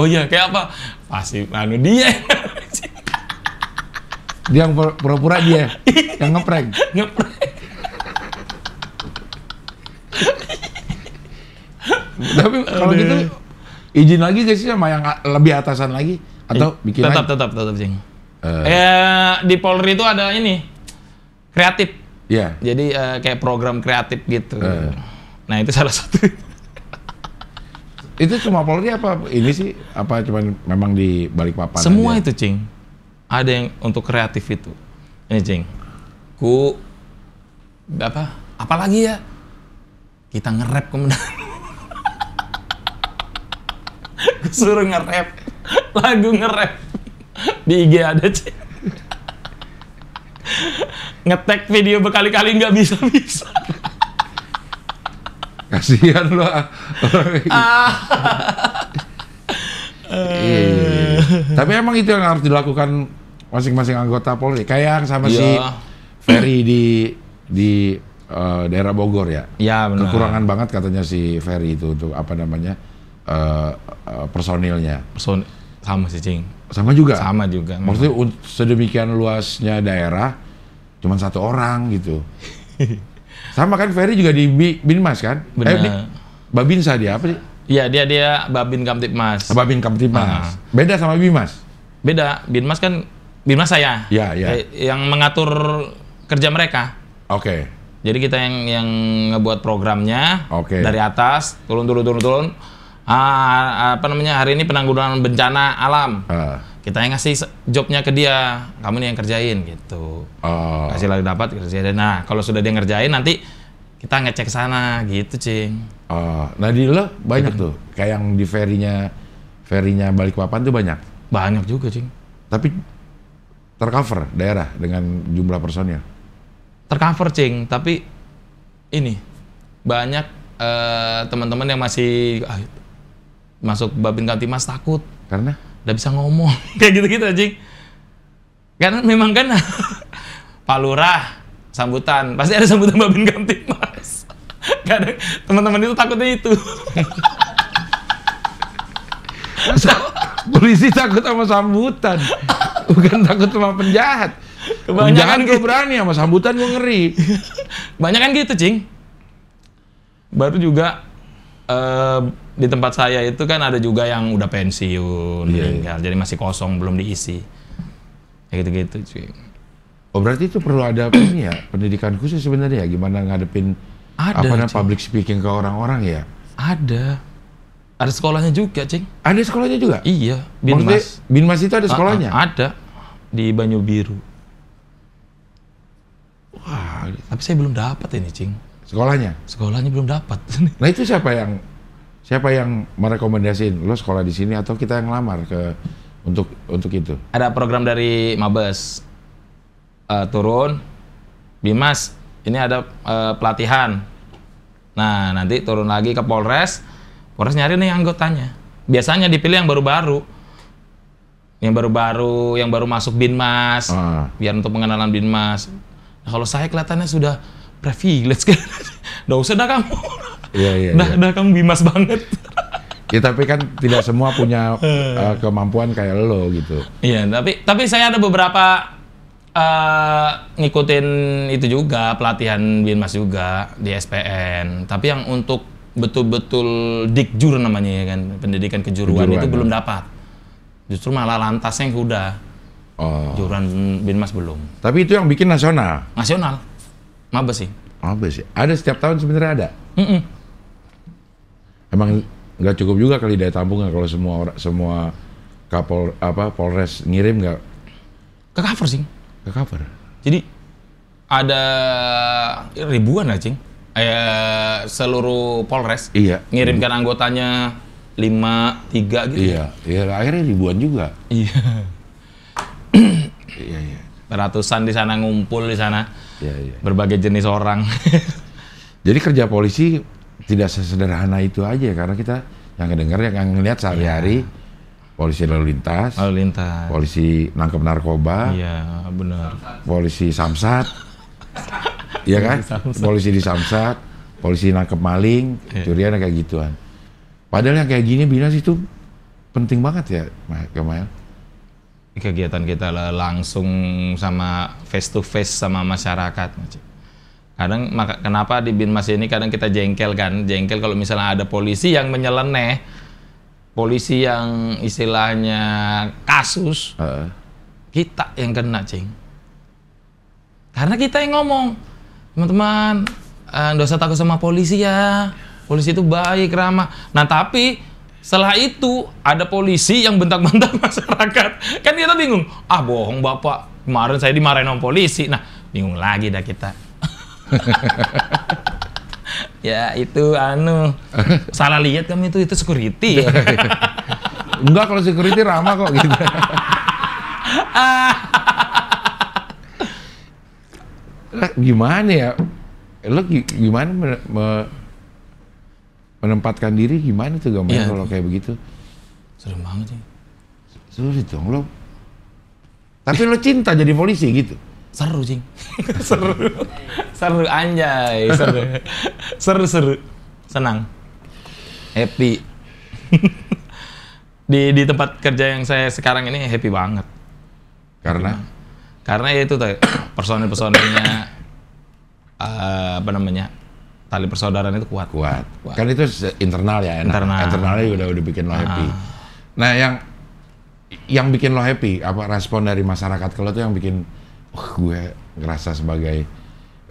Speaker 2: Oh iya, kayak apa? Pasti dia.
Speaker 1: Dia yang pura-pura dia yang ngeprank. Tapi kalau gitu izin lagi gak sih sama yang lebih atasan lagi atau bikin
Speaker 2: tetap Cing. Di Polri itu ada ini kreatif.
Speaker 1: Iya.
Speaker 2: Jadi kayak program kreatif gitu. Nah itu salah satu.
Speaker 1: Itu cuma Polri apa ini sih? Apa cuman memang di Balikpapan
Speaker 2: semua
Speaker 1: aja?
Speaker 2: Itu, Cing. Ada yang untuk kreatif itu. Ini, Cing. Apalagi ya? Kita nge-rap kemudian. Suruh nge-rap. Lagu nge-rap. Di IG ada, Cing. Nge-tag video berkali-kali nggak bisa.
Speaker 1: Kasihan lo. Iya. Tapi emang itu yang harus dilakukan masing-masing anggota Polri. Kayak yang sama si Ferry di daerah Bogor ya.
Speaker 2: Iya benar.
Speaker 1: Kekurangan banget katanya si Ferry itu untuk apa namanya personilnya.
Speaker 2: Sama sih, Cing.
Speaker 1: Sama juga.
Speaker 2: Sama juga.
Speaker 1: Maksudnya sedemikian luasnya daerah cuma satu orang gitu. Sama kan Ferry juga di Binmas kan?
Speaker 2: Benar.
Speaker 1: Babinsa dia apa sih?
Speaker 2: Iya, dia Babin Kamtibmas.
Speaker 1: Babin Kamtibmas. Beda sama Binmas?
Speaker 2: Beda. Binmas kan Binmas saya.
Speaker 1: Iya.
Speaker 2: Yang mengatur kerja mereka.
Speaker 1: Oke.
Speaker 2: Jadi kita yang ngebuat programnya dari atas, turun. Hari ini penanggulangan bencana alam. Kita yang ngasih jobnya ke dia, kamu nih yang kerjain gitu. Kasih lagi dapat kerjain. Nah, kalau sudah dia ngerjain nanti kita ngecek sana gitu, Cing.
Speaker 1: Nah di lo banyak tuh, kayak yang di ferinya Balikpapan tuh banyak.
Speaker 2: Banyak juga, Cing.
Speaker 1: Tapi tercover daerah dengan jumlah personil.
Speaker 2: Tercover, Cing. Tapi ini banyak teman-teman yang masih masuk Babin Kamtibmas takut.
Speaker 1: Karena?
Speaker 2: Udah bisa ngomong kayak gitu-gitu, Cing. Karena memang kan Pak Lurah sambutan, pasti ada sambutan Babin Kamtibmas. Kadang teman-teman itu takutnya itu.
Speaker 1: Polisi takut sama sambutan, bukan takut sama penjahat. Kebanyakan gue berani, sama sambutan gue ngeri.
Speaker 2: Banyak kan gitu, Cing. Baru juga di tempat saya itu kan ada juga yang udah pensiun, meninggal, jadi masih kosong, belum diisi. Kayak gitu-gitu, Cing.
Speaker 1: Oh berarti itu perlu ada ini ya, pendidikan khusus sebenarnya ya, gimana ngadepin public speaking ke orang-orang ya? Ada sekolahnya juga, Cing. Ada sekolahnya juga?
Speaker 2: Iya,
Speaker 1: Binmas. Binmas itu ada sekolahnya?
Speaker 2: Ada, di Banyu Biru. Wah, tapi saya belum dapat ini, Cing.
Speaker 1: Sekolahnya belum dapat. Nah itu siapa yang merekomendasiin lo sekolah di sini atau kita yang ngelamar untuk itu? Ada
Speaker 2: program dari Mabes. Turun Binmas, ini ada pelatihan. Nah, nanti turun lagi ke Polres nyari nih anggotanya. Biasanya dipilih yang baru-baru. Yang baru masuk Binmas. Biar untuk pengenalan Binmas. Nah, kalau saya kelihatannya sudah privilege kan. Nggak usah dah kamu.
Speaker 1: Iya.
Speaker 2: Dah kamu Binmas banget.
Speaker 1: Ya tapi kan tidak semua punya kemampuan kayak lo gitu.
Speaker 2: Iya, tapi saya ada beberapa ngikutin itu juga, pelatihan Binmas juga di SPN. Tapi yang untuk betul-betul dikjur namanya ya kan, pendidikan kejuruan itu belum dapat. Justru malah lantasnya yang udah. Juruan Binmas belum.
Speaker 1: Tapi itu yang bikin nasional.
Speaker 2: Nasional. Mabes sih.
Speaker 1: Mabes ya. Ada setiap tahun sebenarnya ada. Emang nggak cukup juga kali daya tampungnya kalau semua Polres ngirim nggak?
Speaker 2: Ke cover sih.
Speaker 1: Ke cover.
Speaker 2: Jadi ada ribuan lah cing. Seluruh Polres ngirimkan anggotanya 5, 3 gitu.
Speaker 1: Iya, akhirnya ribuan juga.
Speaker 2: Iya.
Speaker 1: Iya.
Speaker 2: Ratusan di sana ngumpul di sana.
Speaker 1: Iya.
Speaker 2: Berbagai jenis orang.
Speaker 1: Jadi kerja polisi tidak sesederhana itu aja karena kita yang ngedengar yang ngelihat sehari-hari polisi lalu lintas, polisi nangkep narkoba,
Speaker 2: iya benar,
Speaker 1: polisi samsat, iya kan, polisi di samsat, polisi nangkep maling, curian kayak gituan. Padahal yang kayak gini Binmas itu penting banget ya, Kemal.
Speaker 2: Kegiatan kita langsung sama face to face sama masyarakat. Kadang kenapa di Binmas ini kadang kita jengkel kalau misalnya ada polisi yang menyeleneh, polisi yang istilahnya kasus, kita yang kena cing. Karena kita yang ngomong, teman-teman, nggak usah takut sama polisi ya, polisi itu baik, ramah. Nah tapi setelah itu ada polisi yang bentak-bentak masyarakat, kan kita bingung. Bohong bapak, kemarin saya dimarahin sama polisi. Nah bingung lagi dah kita. Ya itu salah lihat kami itu security ya.
Speaker 1: Enggak, kalau security ramah kok gitu. Gimana ya? Lo gimana menempatkan diri gimana tuh gambarnya kalau kayak begitu?
Speaker 2: Serem banget sih.
Speaker 1: Sulit dong lo. Tapi lo cinta jadi polisi gitu?
Speaker 2: Seru cing. Seru anjay, seru, senang, happy. di tempat kerja yang saya sekarang ini happy banget. Karena ya itu tuh personil-personilnya tali persaudaraan itu kuat.
Speaker 1: Kan itu internal ya, internalnya udah bikin lo happy. Nah yang bikin lo happy apa respon dari masyarakat kalau tuh yang bikin gue ngerasa sebagai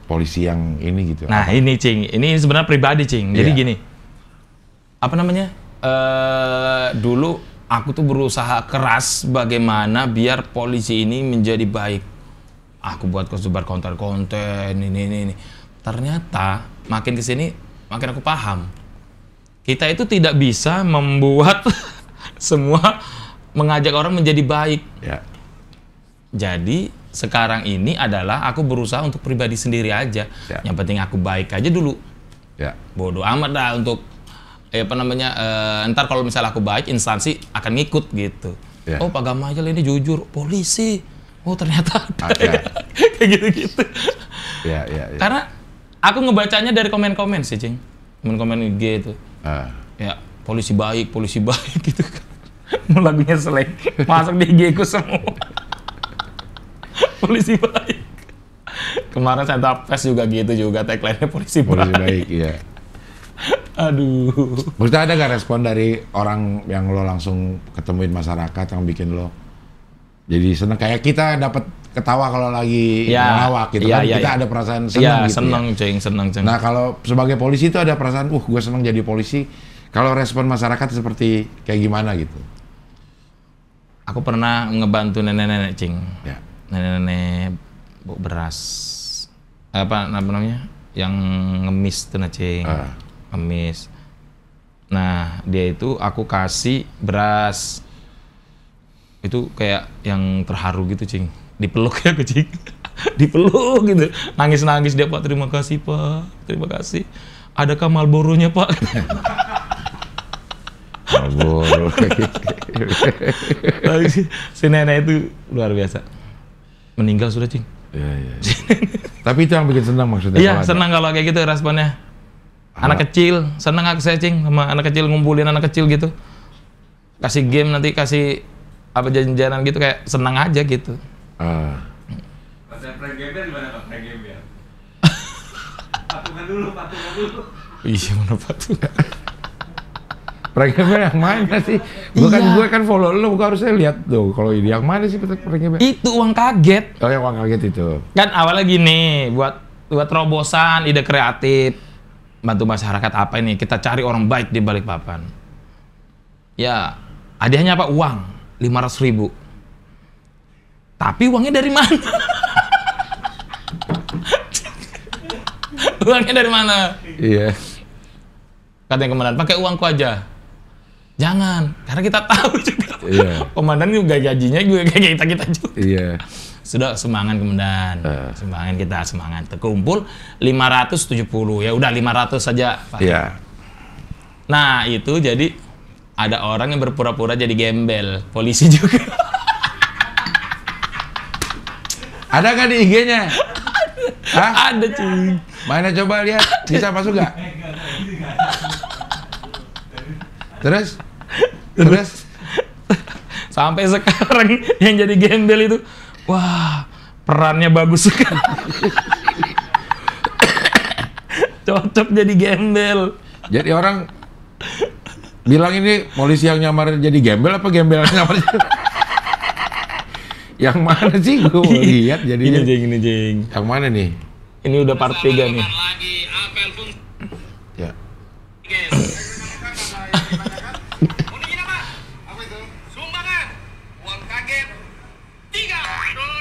Speaker 1: polisi yang ini gitu.
Speaker 2: Nah ini cing, ini sebenarnya pribadi cing. Jadi gini, dulu aku tuh berusaha keras bagaimana biar polisi ini menjadi baik. Aku buat sebar konten ini. Ternyata makin kesini makin aku paham. Kita itu tidak bisa membuat semua mengajak orang menjadi baik.
Speaker 1: Ya.
Speaker 2: Jadi sekarang ini adalah aku berusaha untuk pribadi sendiri aja. Ya. Yang penting aku baik aja dulu.
Speaker 1: Ya.
Speaker 2: Bodoh amat dah untuk ntar kalau misalnya aku baik, instansi akan ngikut gitu. Ya. Oh Pak Gamal ini jujur, polisi. Oh ternyata kayak gitu-gitu.
Speaker 1: Ya.
Speaker 2: Karena aku ngebacanya dari komen-komen sih, Cing. Komen-komen IG itu. Ya, polisi baik gitu kan. Lagunya seleng. Masuk di IG ku semua. Polisi baik. Kemarin saya tapes juga gitu juga tagline-nya polisi baik.
Speaker 1: Iya.
Speaker 2: Aduh.
Speaker 1: Maksudnya ada gak respon dari orang yang lo langsung ketemuin masyarakat yang bikin lo jadi seneng kayak kita dapat ketawa kalau lagi ngelawak gitu kan kita ada perasaan seneng gitu
Speaker 2: seneng.
Speaker 1: Nah kalau sebagai polisi itu ada perasaan gue seneng jadi polisi. Kalau respon masyarakat seperti kayak gimana gitu?
Speaker 2: Aku pernah ngebantu nenek-nenek cing.
Speaker 1: Ya.
Speaker 2: Nenek-nenek beras apa namanya yang ngemis tuh cing. Ngemis. Nah dia itu aku kasih beras itu kayak yang terharu gitu cing, dipeluk ya kucing. Dipeluk gitu, nangis dia, Pak terima kasih Pak, terima kasih, adakah Marlboro-nya Pak?
Speaker 1: Marlboro.
Speaker 2: Si nenek itu luar biasa. Meninggal sudah, Cing.
Speaker 1: Iya. Tapi itu yang bikin senang maksudnya.
Speaker 2: Iya, senang kalau kayak gitu responnya. Anak kecil, senang aku saya, Cing, sama anak kecil, ngumpulin anak kecil gitu. Kasih game nanti, kasih apa jajan-jajanan gitu, kayak senang aja gitu.
Speaker 3: Pasal prank gembel gimana Pak? Prank gembel. Patungan dulu.
Speaker 2: Iya, mana patungan.
Speaker 1: Prank gembel yang mana sih? Gue kan follow lu, gue harusnya lihat tuh. Kalau ini yang mana sih prank gembel?
Speaker 2: Itu uang kaget.
Speaker 1: Oh, yang uang kaget itu.
Speaker 2: Kan awalnya gini, buat terobosan, ide kreatif, bantu masyarakat apa ini? Kita cari orang baik di Balikpapan. Ya, hadiahnya apa? Uang 500.000. Tapi uangnya dari mana? Uangnya dari mana?
Speaker 1: Iya.
Speaker 2: Katanya komandan, pakai uangku aja. Jangan, karena kita tahu juga.
Speaker 1: Iya.
Speaker 2: Komandan juga gajinya juga kayak kita juga.
Speaker 1: Iya.
Speaker 2: Sudah semangat komandan. Semangat kita, semangat. Terkumpul 570. Ya udah 500 saja, Pak.
Speaker 1: Iya.
Speaker 2: Nah, itu jadi ada orang yang berpura-pura jadi gembel, polisi juga.
Speaker 1: Ada kan di IG-nya? Hah?
Speaker 2: Ada, Cing.
Speaker 1: Mana coba lihat, bisa masuk gak? Terus?
Speaker 2: Sampai sekarang yang jadi gembel itu, wah, perannya bagus sekali. Cocok jadi gembel.
Speaker 1: Jadi orang bilang ini polisi yang nyamar jadi gembel apa gembel yang nyamar? Yang mana sih gue mau lihat jadinya?
Speaker 2: Ini Jing.
Speaker 1: Yang mana nih?
Speaker 2: Ini udah part 3 nih.
Speaker 1: Ya.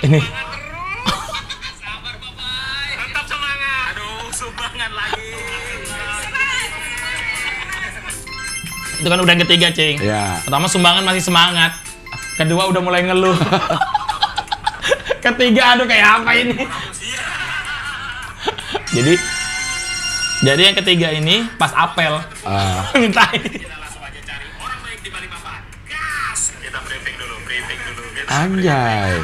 Speaker 2: Ini.
Speaker 3: Sabar Bapak. Tetap semangat. Aduh, sumbangan lagi.
Speaker 2: Itu kan udah yang ketiga, Cing.
Speaker 1: Ya.
Speaker 2: Pertama sumbangan masih semangat. Kedua udah mulai ngeluh. Ketiga, aduh kayak apa ini? Jadi yang ketiga ini pas apel. Minta ini.
Speaker 3: Kita langsung aja cari orang baik di Balikpapan. Gas. Kita briefing dulu.
Speaker 1: Anjay.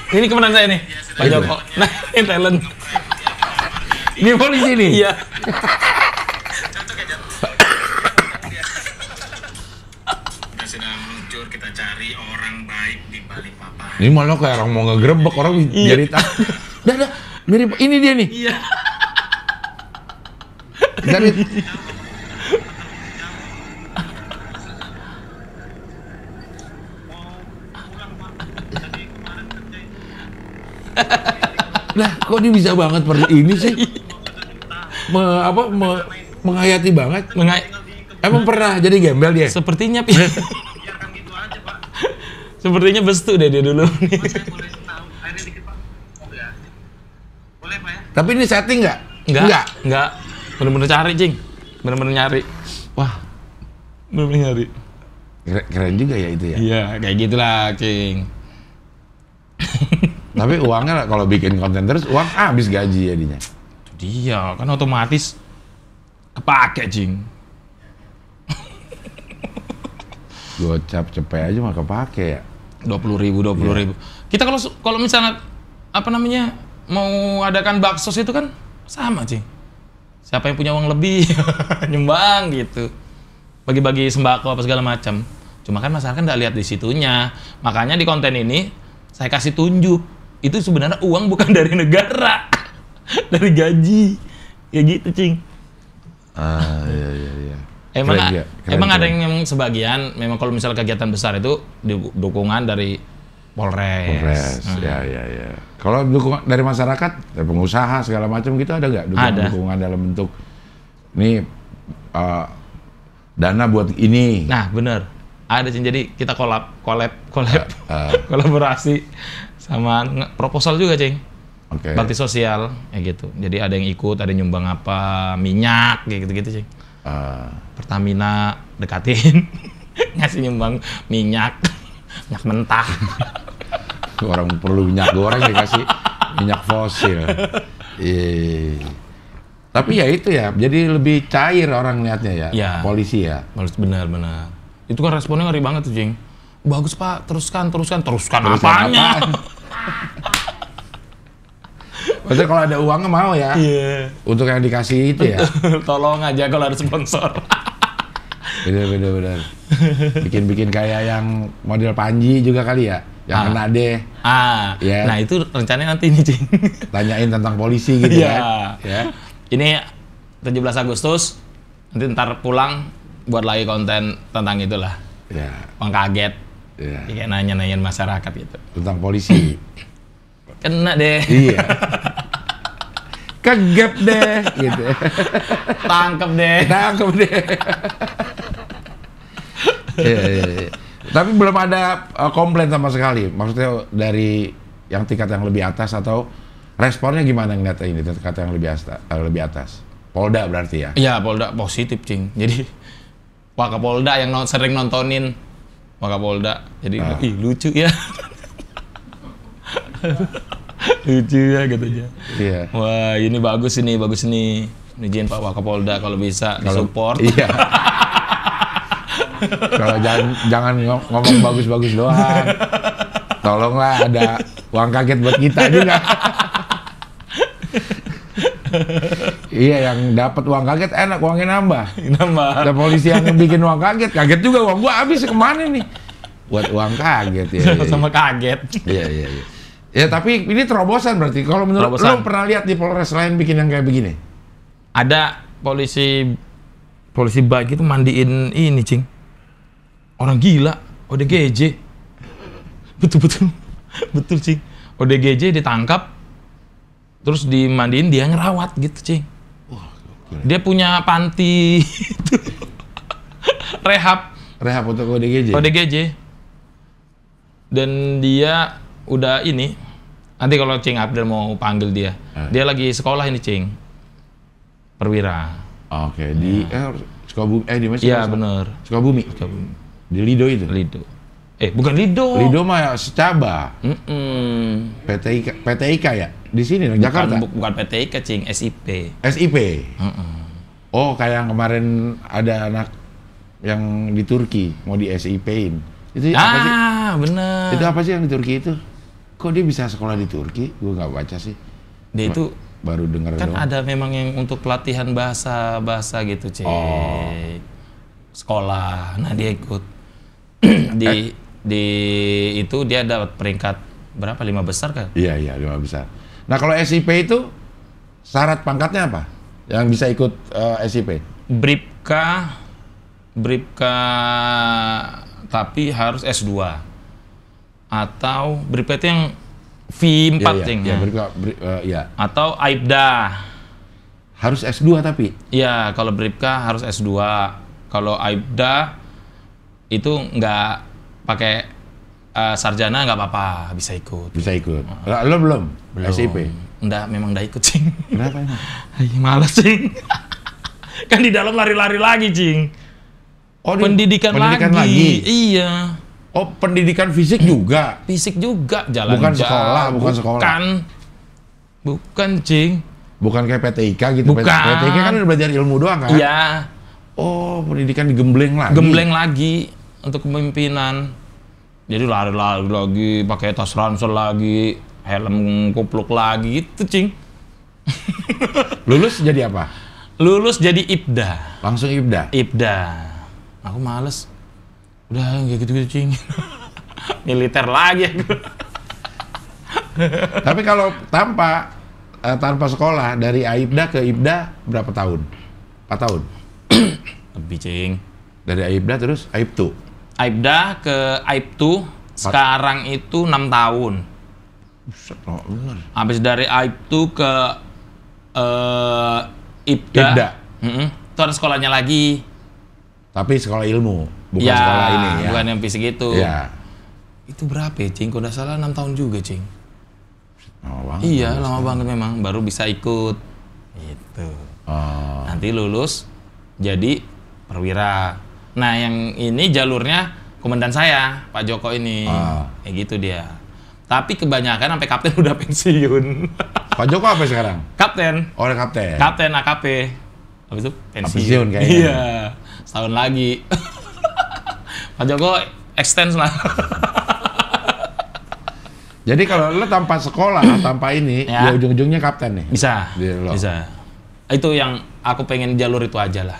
Speaker 2: Ini kemenangan saya nih, Pak Joko. Nah, ini talent.
Speaker 1: Ini polisi nih?
Speaker 2: Iya.
Speaker 3: Kita sudah meluncur, kita cari orang baik di Balikpapan.
Speaker 1: Ini malah kayak orang mau ngegerebek, orang jadi dah, mirip ini dia nih.
Speaker 2: Iya.
Speaker 1: Dari Lah, kok dia bisa banget seperti ini sih? Menghayati banget. Emang pernah jadi gembel dia?
Speaker 2: Sepertinya Sepertinya bestu deh dia dulu.
Speaker 3: Boleh Pak ya?
Speaker 1: Tapi ini setting nggak?
Speaker 2: Enggak. Bener-bener cari, Cing. Bener-bener nyari.
Speaker 1: Wah,
Speaker 2: Bener-bener nyari.
Speaker 1: keren juga ya itu ya.
Speaker 2: Iya, kayak gitulah, Cing.
Speaker 1: Tapi uangnya kalau bikin konten terus, uang habis gaji jadinya.
Speaker 2: Itu dia, kan otomatis kepake, Cing.
Speaker 1: Gocap cepet aja mah kepake ya.
Speaker 2: 20.000. Kita kalau misalnya apa namanya mau adakan baksos itu kan sama, Cing. Siapa yang punya uang lebih nyumbang gitu. Bagi-bagi sembako apa segala macam. Cuma kan masyarakat nggak lihat di situnya. Makanya di konten ini saya kasih tunjuk. Itu sebenarnya uang bukan dari negara. Dari gaji. Kayak gitu, Cing.
Speaker 1: Iya.
Speaker 2: Emang ada yang sebagian memang kalau misalnya kegiatan besar itu dukungan dari Polres.
Speaker 1: Ya. Kalau dukungan dari masyarakat, dari pengusaha segala macam gitu ada nggak dukungan dalam bentuk ini dana buat ini?
Speaker 2: Nah, bener. Ada, Cing. Jadi kita kolaborasi sama proposal juga, Cing.
Speaker 1: Oke.
Speaker 2: Bakti sosial kayak gitu. Jadi ada yang ikut, ada yang nyumbang apa, minyak kayak gitu-gitu, Cing. Pertamina dekatin ngasih nyumbang minyak mentah.
Speaker 1: Orang perlu minyak goreng dikasih minyak fosil. Tapi ya itu ya, jadi lebih cair orang lihatnya ya.
Speaker 2: Ya.
Speaker 1: Polisi ya.
Speaker 2: Benar. Itu kan responnya ngeri banget tuh, Cing. Bagus Pak, teruskan apanya?
Speaker 1: apaan? Maksudnya kalau ada uangnya mau ya?
Speaker 2: Iya.
Speaker 1: Untuk yang dikasih itu ya?
Speaker 2: Tolong aja kalau ada sponsor.
Speaker 1: Bener. Bikin kayak yang model Panji juga kali ya? Yang kena deh.
Speaker 2: Nah itu rencananya nanti nih, Cing.
Speaker 1: Tanyain tentang polisi gitu kan? Ya.
Speaker 2: Ini 17 Agustus, nanti ntar pulang buat lagi konten tentang itulah.
Speaker 1: Ya.
Speaker 2: Uang kaget.
Speaker 1: Ya.
Speaker 2: Kayak nanya-nanyain masyarakat gitu.
Speaker 1: Tentang polisi.
Speaker 2: Kena deh.
Speaker 1: Iya. Kegep deh, gitu.
Speaker 2: Tangkep deh.
Speaker 1: Iya. Tapi belum ada komplain sama sekali. Maksudnya dari yang tingkat yang lebih atas atau responnya gimana ngeliat ini tingkat yang lebih atas? Polda berarti ya?
Speaker 2: Iya, Polda positif, Cing. Jadi Wakapolda yang sering nontonin Wakapolda. Jadi ih lucu ya. Lucu ya katanya.
Speaker 1: Iya.
Speaker 2: Wah, ini bagus nih. Izin Pak Wakapolda kalau bisa disupport.
Speaker 1: Iya. Kalau jangan ngomong bagus-bagus doang. Tolonglah ada uang kaget buat kita juga. Iya, yang dapat uang kaget enak, uangnya nambah. Ada polisi yang bikin uang kaget juga uang gua habis kemana nih? Buat uang kaget ya.
Speaker 2: Sama kaget.
Speaker 1: Iya. Ya tapi ini terobosan berarti. Kalau menurut lo pernah lihat di Polres lain bikin yang kayak begini?
Speaker 2: Ada polisi baik itu mandiin ini, Cing. Orang gila, ODGJ. Betul, Cing. ODGJ ditangkap, terus dimandiin, dia ngerawat gitu, Cing.
Speaker 1: Wah,
Speaker 2: dia punya panti rehab
Speaker 1: untuk ODGJ. Dan dia udah ini, nanti kalau Cing Abdel mau panggil dia, dia lagi sekolah ini, Cing. Perwira. Oke, di Sukabumi, di mana?
Speaker 2: Iya, bener.
Speaker 1: Sukabumi. Di Lido itu?
Speaker 2: Lido. Bukan Lido.
Speaker 1: Lido mah Secaba. PT IKA ya? Di sini, Jakarta?
Speaker 2: Bukan PT IKA, Cing. SIP.
Speaker 1: Oh, kayak yang kemarin ada anak yang di Turki, mau di SIP-in. Itu apa sih?
Speaker 2: Bener.
Speaker 1: Itu apa sih yang di Turki itu? Kok dia bisa sekolah di Turki? Gue nggak baca sih.
Speaker 2: Dia itu
Speaker 1: baru dengar
Speaker 2: kan
Speaker 1: doang.
Speaker 2: ada memang yang untuk pelatihan bahasa gitu, Cik. Sekolah. Nah, dia ikut di itu dia dapat peringkat berapa? 5 besar kan?
Speaker 1: Iya, 5 besar. Nah, kalau SIP itu syarat pangkatnya apa? Yang bisa ikut SIP?
Speaker 2: Bribka tapi harus S2. Atau Bribka itu yang V4, Cing.
Speaker 1: Iya.
Speaker 2: Atau Aibda.
Speaker 1: Harus S2 tapi?
Speaker 2: Iya, kalau Bribka harus S2. Kalau Aibda itu nggak pakai sarjana, nggak apa-apa, bisa ikut. Lo belum? SIP? Memang udah ikut, Cing.
Speaker 1: Kenapa emang?
Speaker 2: Males, Cing. Kan di dalam lari-lari lagi, Cing. Pendidikan lagi. Iya.
Speaker 1: Oh, pendidikan fisik juga?
Speaker 2: Fisik juga, jalan
Speaker 1: bukan sekolah.
Speaker 2: Bukan, Cing.
Speaker 1: Bukan kayak PT IKA gitu?
Speaker 2: Bukan.
Speaker 1: PT IKA kan udah belajar ilmu doang kan?
Speaker 2: Iya.
Speaker 1: Oh, pendidikan digembleng lagi?
Speaker 2: Gembleng lagi untuk kepemimpinan. Jadi lari-lari lagi, pakai tas ransel lagi, helm kupluk lagi, gitu, Cing.
Speaker 1: Lulus jadi apa?
Speaker 2: Lulus jadi Ibda.
Speaker 1: Langsung Ibda?
Speaker 2: Ibda. Aku males. Udah kayak gitu-gitu, Cing. Militer lagi aku.
Speaker 1: Tapi kalau tanpa sekolah dari Aibda ke Ibda berapa tahun? 4 tahun?
Speaker 2: Lebih, Cing.
Speaker 1: Dari Aibda terus Aibtu?
Speaker 2: Aibda ke Aibtu sekarang itu 6 tahun.
Speaker 1: Buset, bener.
Speaker 2: Habis dari Aibtu ke Ibda. Itu ada sekolahnya lagi.
Speaker 1: Tapi sekolah ilmu, bukan sekolah ini ya?
Speaker 2: Bukan yang fisik itu.
Speaker 1: Ya.
Speaker 2: Itu berapa ya, Cing? Kalau nggak salah 6 tahun juga, Cing.
Speaker 1: Lama banget.
Speaker 2: Iya, lama banget memang. Baru bisa ikut. Gitu. Nanti lulus jadi perwira. Nah, yang ini jalurnya komandan saya, Pak Joko ini. Kayak gitu dia. Tapi kebanyakan sampai kapten udah pensiun.
Speaker 1: Pak Joko apa sekarang?
Speaker 2: Kapten.
Speaker 1: Oh, kapten.
Speaker 2: Kapten AKP. Habis itu pensiun.
Speaker 1: Pensiun kayaknya.
Speaker 2: Iya. Setahun lagi. Pak Joko extend lah.
Speaker 1: Jadi kalau lo tanpa sekolah, tanpa ini, ya ujung-ujungnya kapten nih.
Speaker 2: Bisa.
Speaker 1: Lo.
Speaker 2: Bisa. Itu yang aku pengen jalur itu aja lah.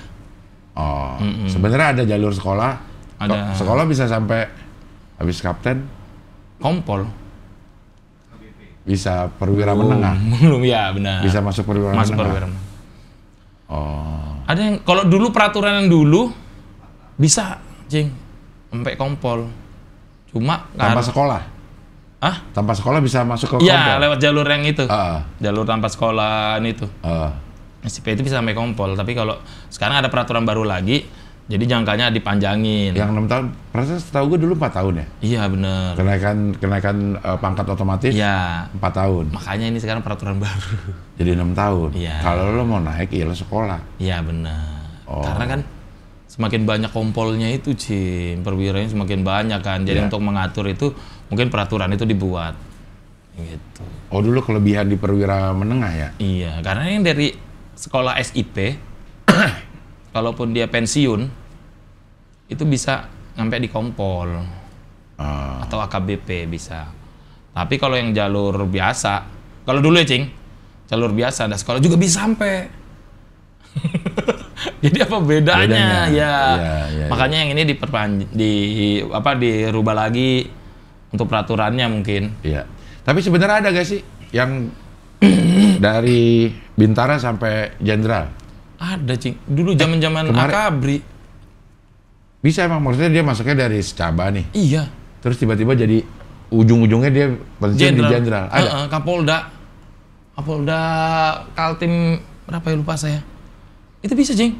Speaker 1: Oh, sebenarnya ada jalur sekolah.
Speaker 2: Ada.
Speaker 1: Sekolah bisa sampai habis kapten.
Speaker 2: Kompol.
Speaker 1: Bisa perwira menengah.
Speaker 2: Belum ya, benar.
Speaker 1: Bisa masuk perwira menengah.
Speaker 2: Masuk perwira menengah.
Speaker 1: Oh.
Speaker 2: Ada yang kalau dulu peraturan yang dulu bisa, Cing, sampai kompol. Cuma
Speaker 1: Tanpa sekolah. Tanpa sekolah bisa masuk ke kompol.
Speaker 2: Iya, lewat jalur yang itu.
Speaker 1: Ah.
Speaker 2: Jalur tanpa sekolah itu. SIP itu bisa sampai kompol, tapi kalau sekarang ada peraturan baru lagi, jadi jangkanya dipanjangin.
Speaker 1: Yang 6 tahun, perasaan setahu gue dulu 4 tahun ya?
Speaker 2: Iya, bener.
Speaker 1: Kenaikan pangkat otomatis
Speaker 2: Iya.
Speaker 1: 4 tahun.
Speaker 2: Makanya ini sekarang peraturan baru.
Speaker 1: Jadi 6 tahun.
Speaker 2: Iya.
Speaker 1: Kalau lo mau naik, ya lo sekolah.
Speaker 2: Iya, bener.
Speaker 1: Oh.
Speaker 2: Karena kan semakin banyak kompolnya itu, Cim, perwiranya semakin banyak kan. Jadi untuk mengatur itu, mungkin peraturan itu dibuat. Gitu.
Speaker 1: Oh, dulu kelebihan di perwira menengah ya?
Speaker 2: Iya, karena yang dari sekolah SIP, kalaupun dia pensiun, itu bisa sampai di kompol atau AKBP bisa. Tapi kalau yang jalur biasa, kalau dulu ya, Cing, jalur biasa ada sekolah juga bisa sampai. Jadi apa bedanya? Ya. Makanya yang ini dirubah lagi untuk peraturannya mungkin.
Speaker 1: Iya. Tapi sebenarnya ada gak sih yang dari Bintara sampai Jenderal?
Speaker 2: Ada, Cing. Dulu zaman-zaman Akabri.
Speaker 1: Bisa emang, maksudnya dia masuknya dari Secaba nih.
Speaker 2: Iya.
Speaker 1: Terus tiba-tiba jadi ujung-ujungnya dia pensiun di Jenderal. Ada?
Speaker 2: Kapolda Kaltim berapa ya, lupa saya. Itu bisa, Cing.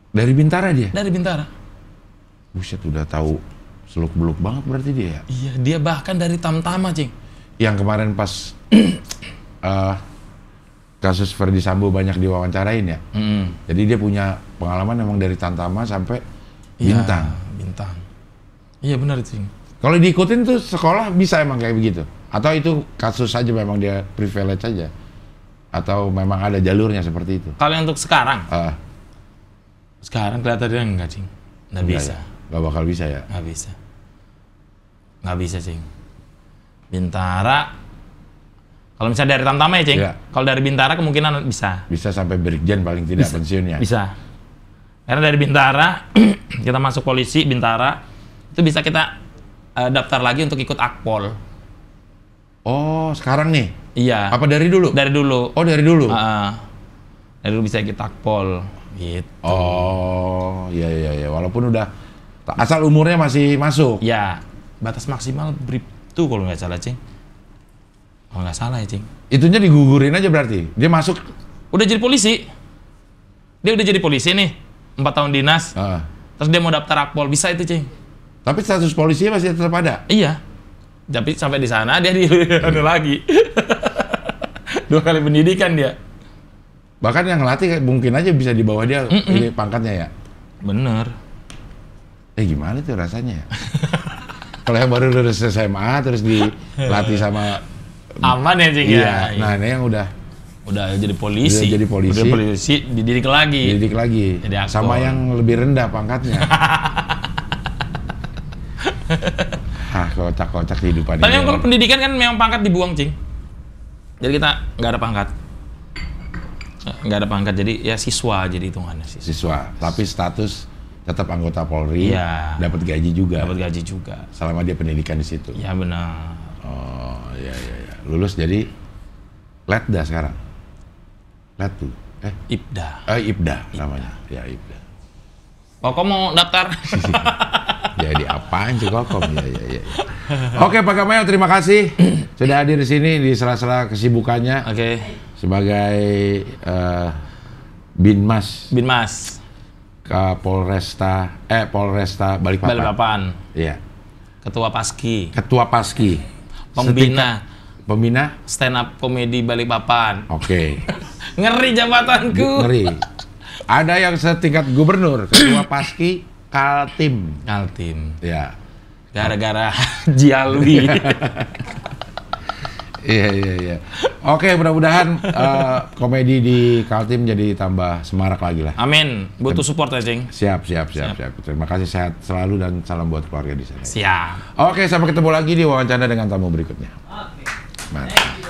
Speaker 1: Dari Bintara dia?
Speaker 2: Dari Bintara.
Speaker 1: Buset, udah tahu seluk-beluk banget berarti dia ya?
Speaker 2: Iya, dia bahkan dari Tamtama, Cing.
Speaker 1: Yang kemarin pas kasus Ferdy Sambo banyak diwawancarain ya. Jadi dia punya pengalaman memang dari Tamtama sampai Bintang.
Speaker 2: Bintang. Iya benar itu.
Speaker 1: Kalau diikutin tuh sekolah bisa emang kayak begitu? Atau itu kasus saja memang dia privilege saja? Atau memang ada jalurnya seperti itu?
Speaker 2: Kalau untuk sekarang? Sekarang kelihatannya enggak, Cing. Nggak bisa.
Speaker 1: Ya? Nggak bakal bisa ya?
Speaker 2: Nggak bisa. Nggak bisa, Cing. Bintara, kalau misalnya dari Tamtama ya, Cing.
Speaker 1: Ya.
Speaker 2: Kalau dari Bintara kemungkinan bisa.
Speaker 1: Bisa sampai Brigjen paling tidak pensiunnya.
Speaker 2: Bisa. Karena dari Bintara, kita masuk polisi Bintara, itu bisa kita daftar lagi untuk ikut Akpol.
Speaker 1: Oh, sekarang nih?
Speaker 2: Iya.
Speaker 1: Apa dari dulu?
Speaker 2: Dari dulu.
Speaker 1: Oh, dari dulu?
Speaker 2: Dari dulu bisa ikut Akpol. Gitu.
Speaker 1: Oh, iya. Walaupun udah, asal umurnya masih masuk?
Speaker 2: Ya, batas maksimal Bribtu kalau nggak salah, Cing. Kalau nggak salah ya, Cing.
Speaker 1: Itunya digugurin aja berarti? Dia masuk?
Speaker 2: Udah jadi polisi. Dia udah jadi polisi nih, 4 tahun dinas. Terus dia mau daftar Akpol, bisa itu, Cing.
Speaker 1: Tapi status polisinya masih tetap ada?
Speaker 2: Iya. Tapi sampai di sana dia lagi. 2 kali pendidikan dia.
Speaker 1: Bahkan yang ngelatih mungkin aja bisa di bawah dia ini pangkatnya ya?
Speaker 2: Bener.
Speaker 1: Gimana tuh rasanya ya? Kalau yang baru lulus SMA terus dilatih sama
Speaker 2: aman ya, Cing,
Speaker 1: iya.
Speaker 2: Ya.
Speaker 1: Nah, ini yang udah
Speaker 2: jadi polisi.
Speaker 1: Udah jadi polisi,
Speaker 2: dididik lagi.
Speaker 1: Jadi sama yang lebih rendah pangkatnya. Kocak-kocak kehidupan ini.
Speaker 2: Tapi kalau pendidikan kan memang pangkat dibuang, Cing. Jadi kita nggak ada pangkat. Nggak ada pangkat, jadi ya siswa jadi hitungannya.
Speaker 1: Siswa, tapi status tetap anggota Polri,
Speaker 2: iya.
Speaker 1: Dapat gaji juga.
Speaker 2: Dapat gaji juga.
Speaker 1: Selama dia pendidikan di situ.
Speaker 2: Ya benar.
Speaker 1: Oh, iya. Lulus jadi Letda sekarang. Letu.
Speaker 2: Ibda.
Speaker 1: Ibda namanya. Ya, Ibda.
Speaker 2: Kok mau daftar?
Speaker 1: Jadi apaan sih Kokom? Ya. Oke, Pak Gamayel, terima kasih sudah hadir di sini di sela-sela kesibukannya.
Speaker 2: Oke.
Speaker 1: Sebagai Binmas Polresta Balikpapan. Iya.
Speaker 2: Ketua Paski.
Speaker 1: Pembina
Speaker 2: stand up komedi Balikpapan.
Speaker 1: Oke.
Speaker 2: Ngeri jabatanku.
Speaker 1: Ngeri. Ada yang setingkat gubernur, Ketua Paski Kaltim.
Speaker 2: Kaltim.
Speaker 1: Ya.
Speaker 2: Gara-gara Jialwi.
Speaker 1: Iya. Oke, mudah-mudahan komedi di Kaltim jadi tambah semarak lagi lah.
Speaker 2: Amin. Butuh support ya, Cing.
Speaker 1: Siap. Terima kasih, sehat selalu dan salam buat keluarga di sana.
Speaker 2: Siap.
Speaker 1: Oke, sampai ketemu lagi di wawancara dengan tamu berikutnya. Mantap.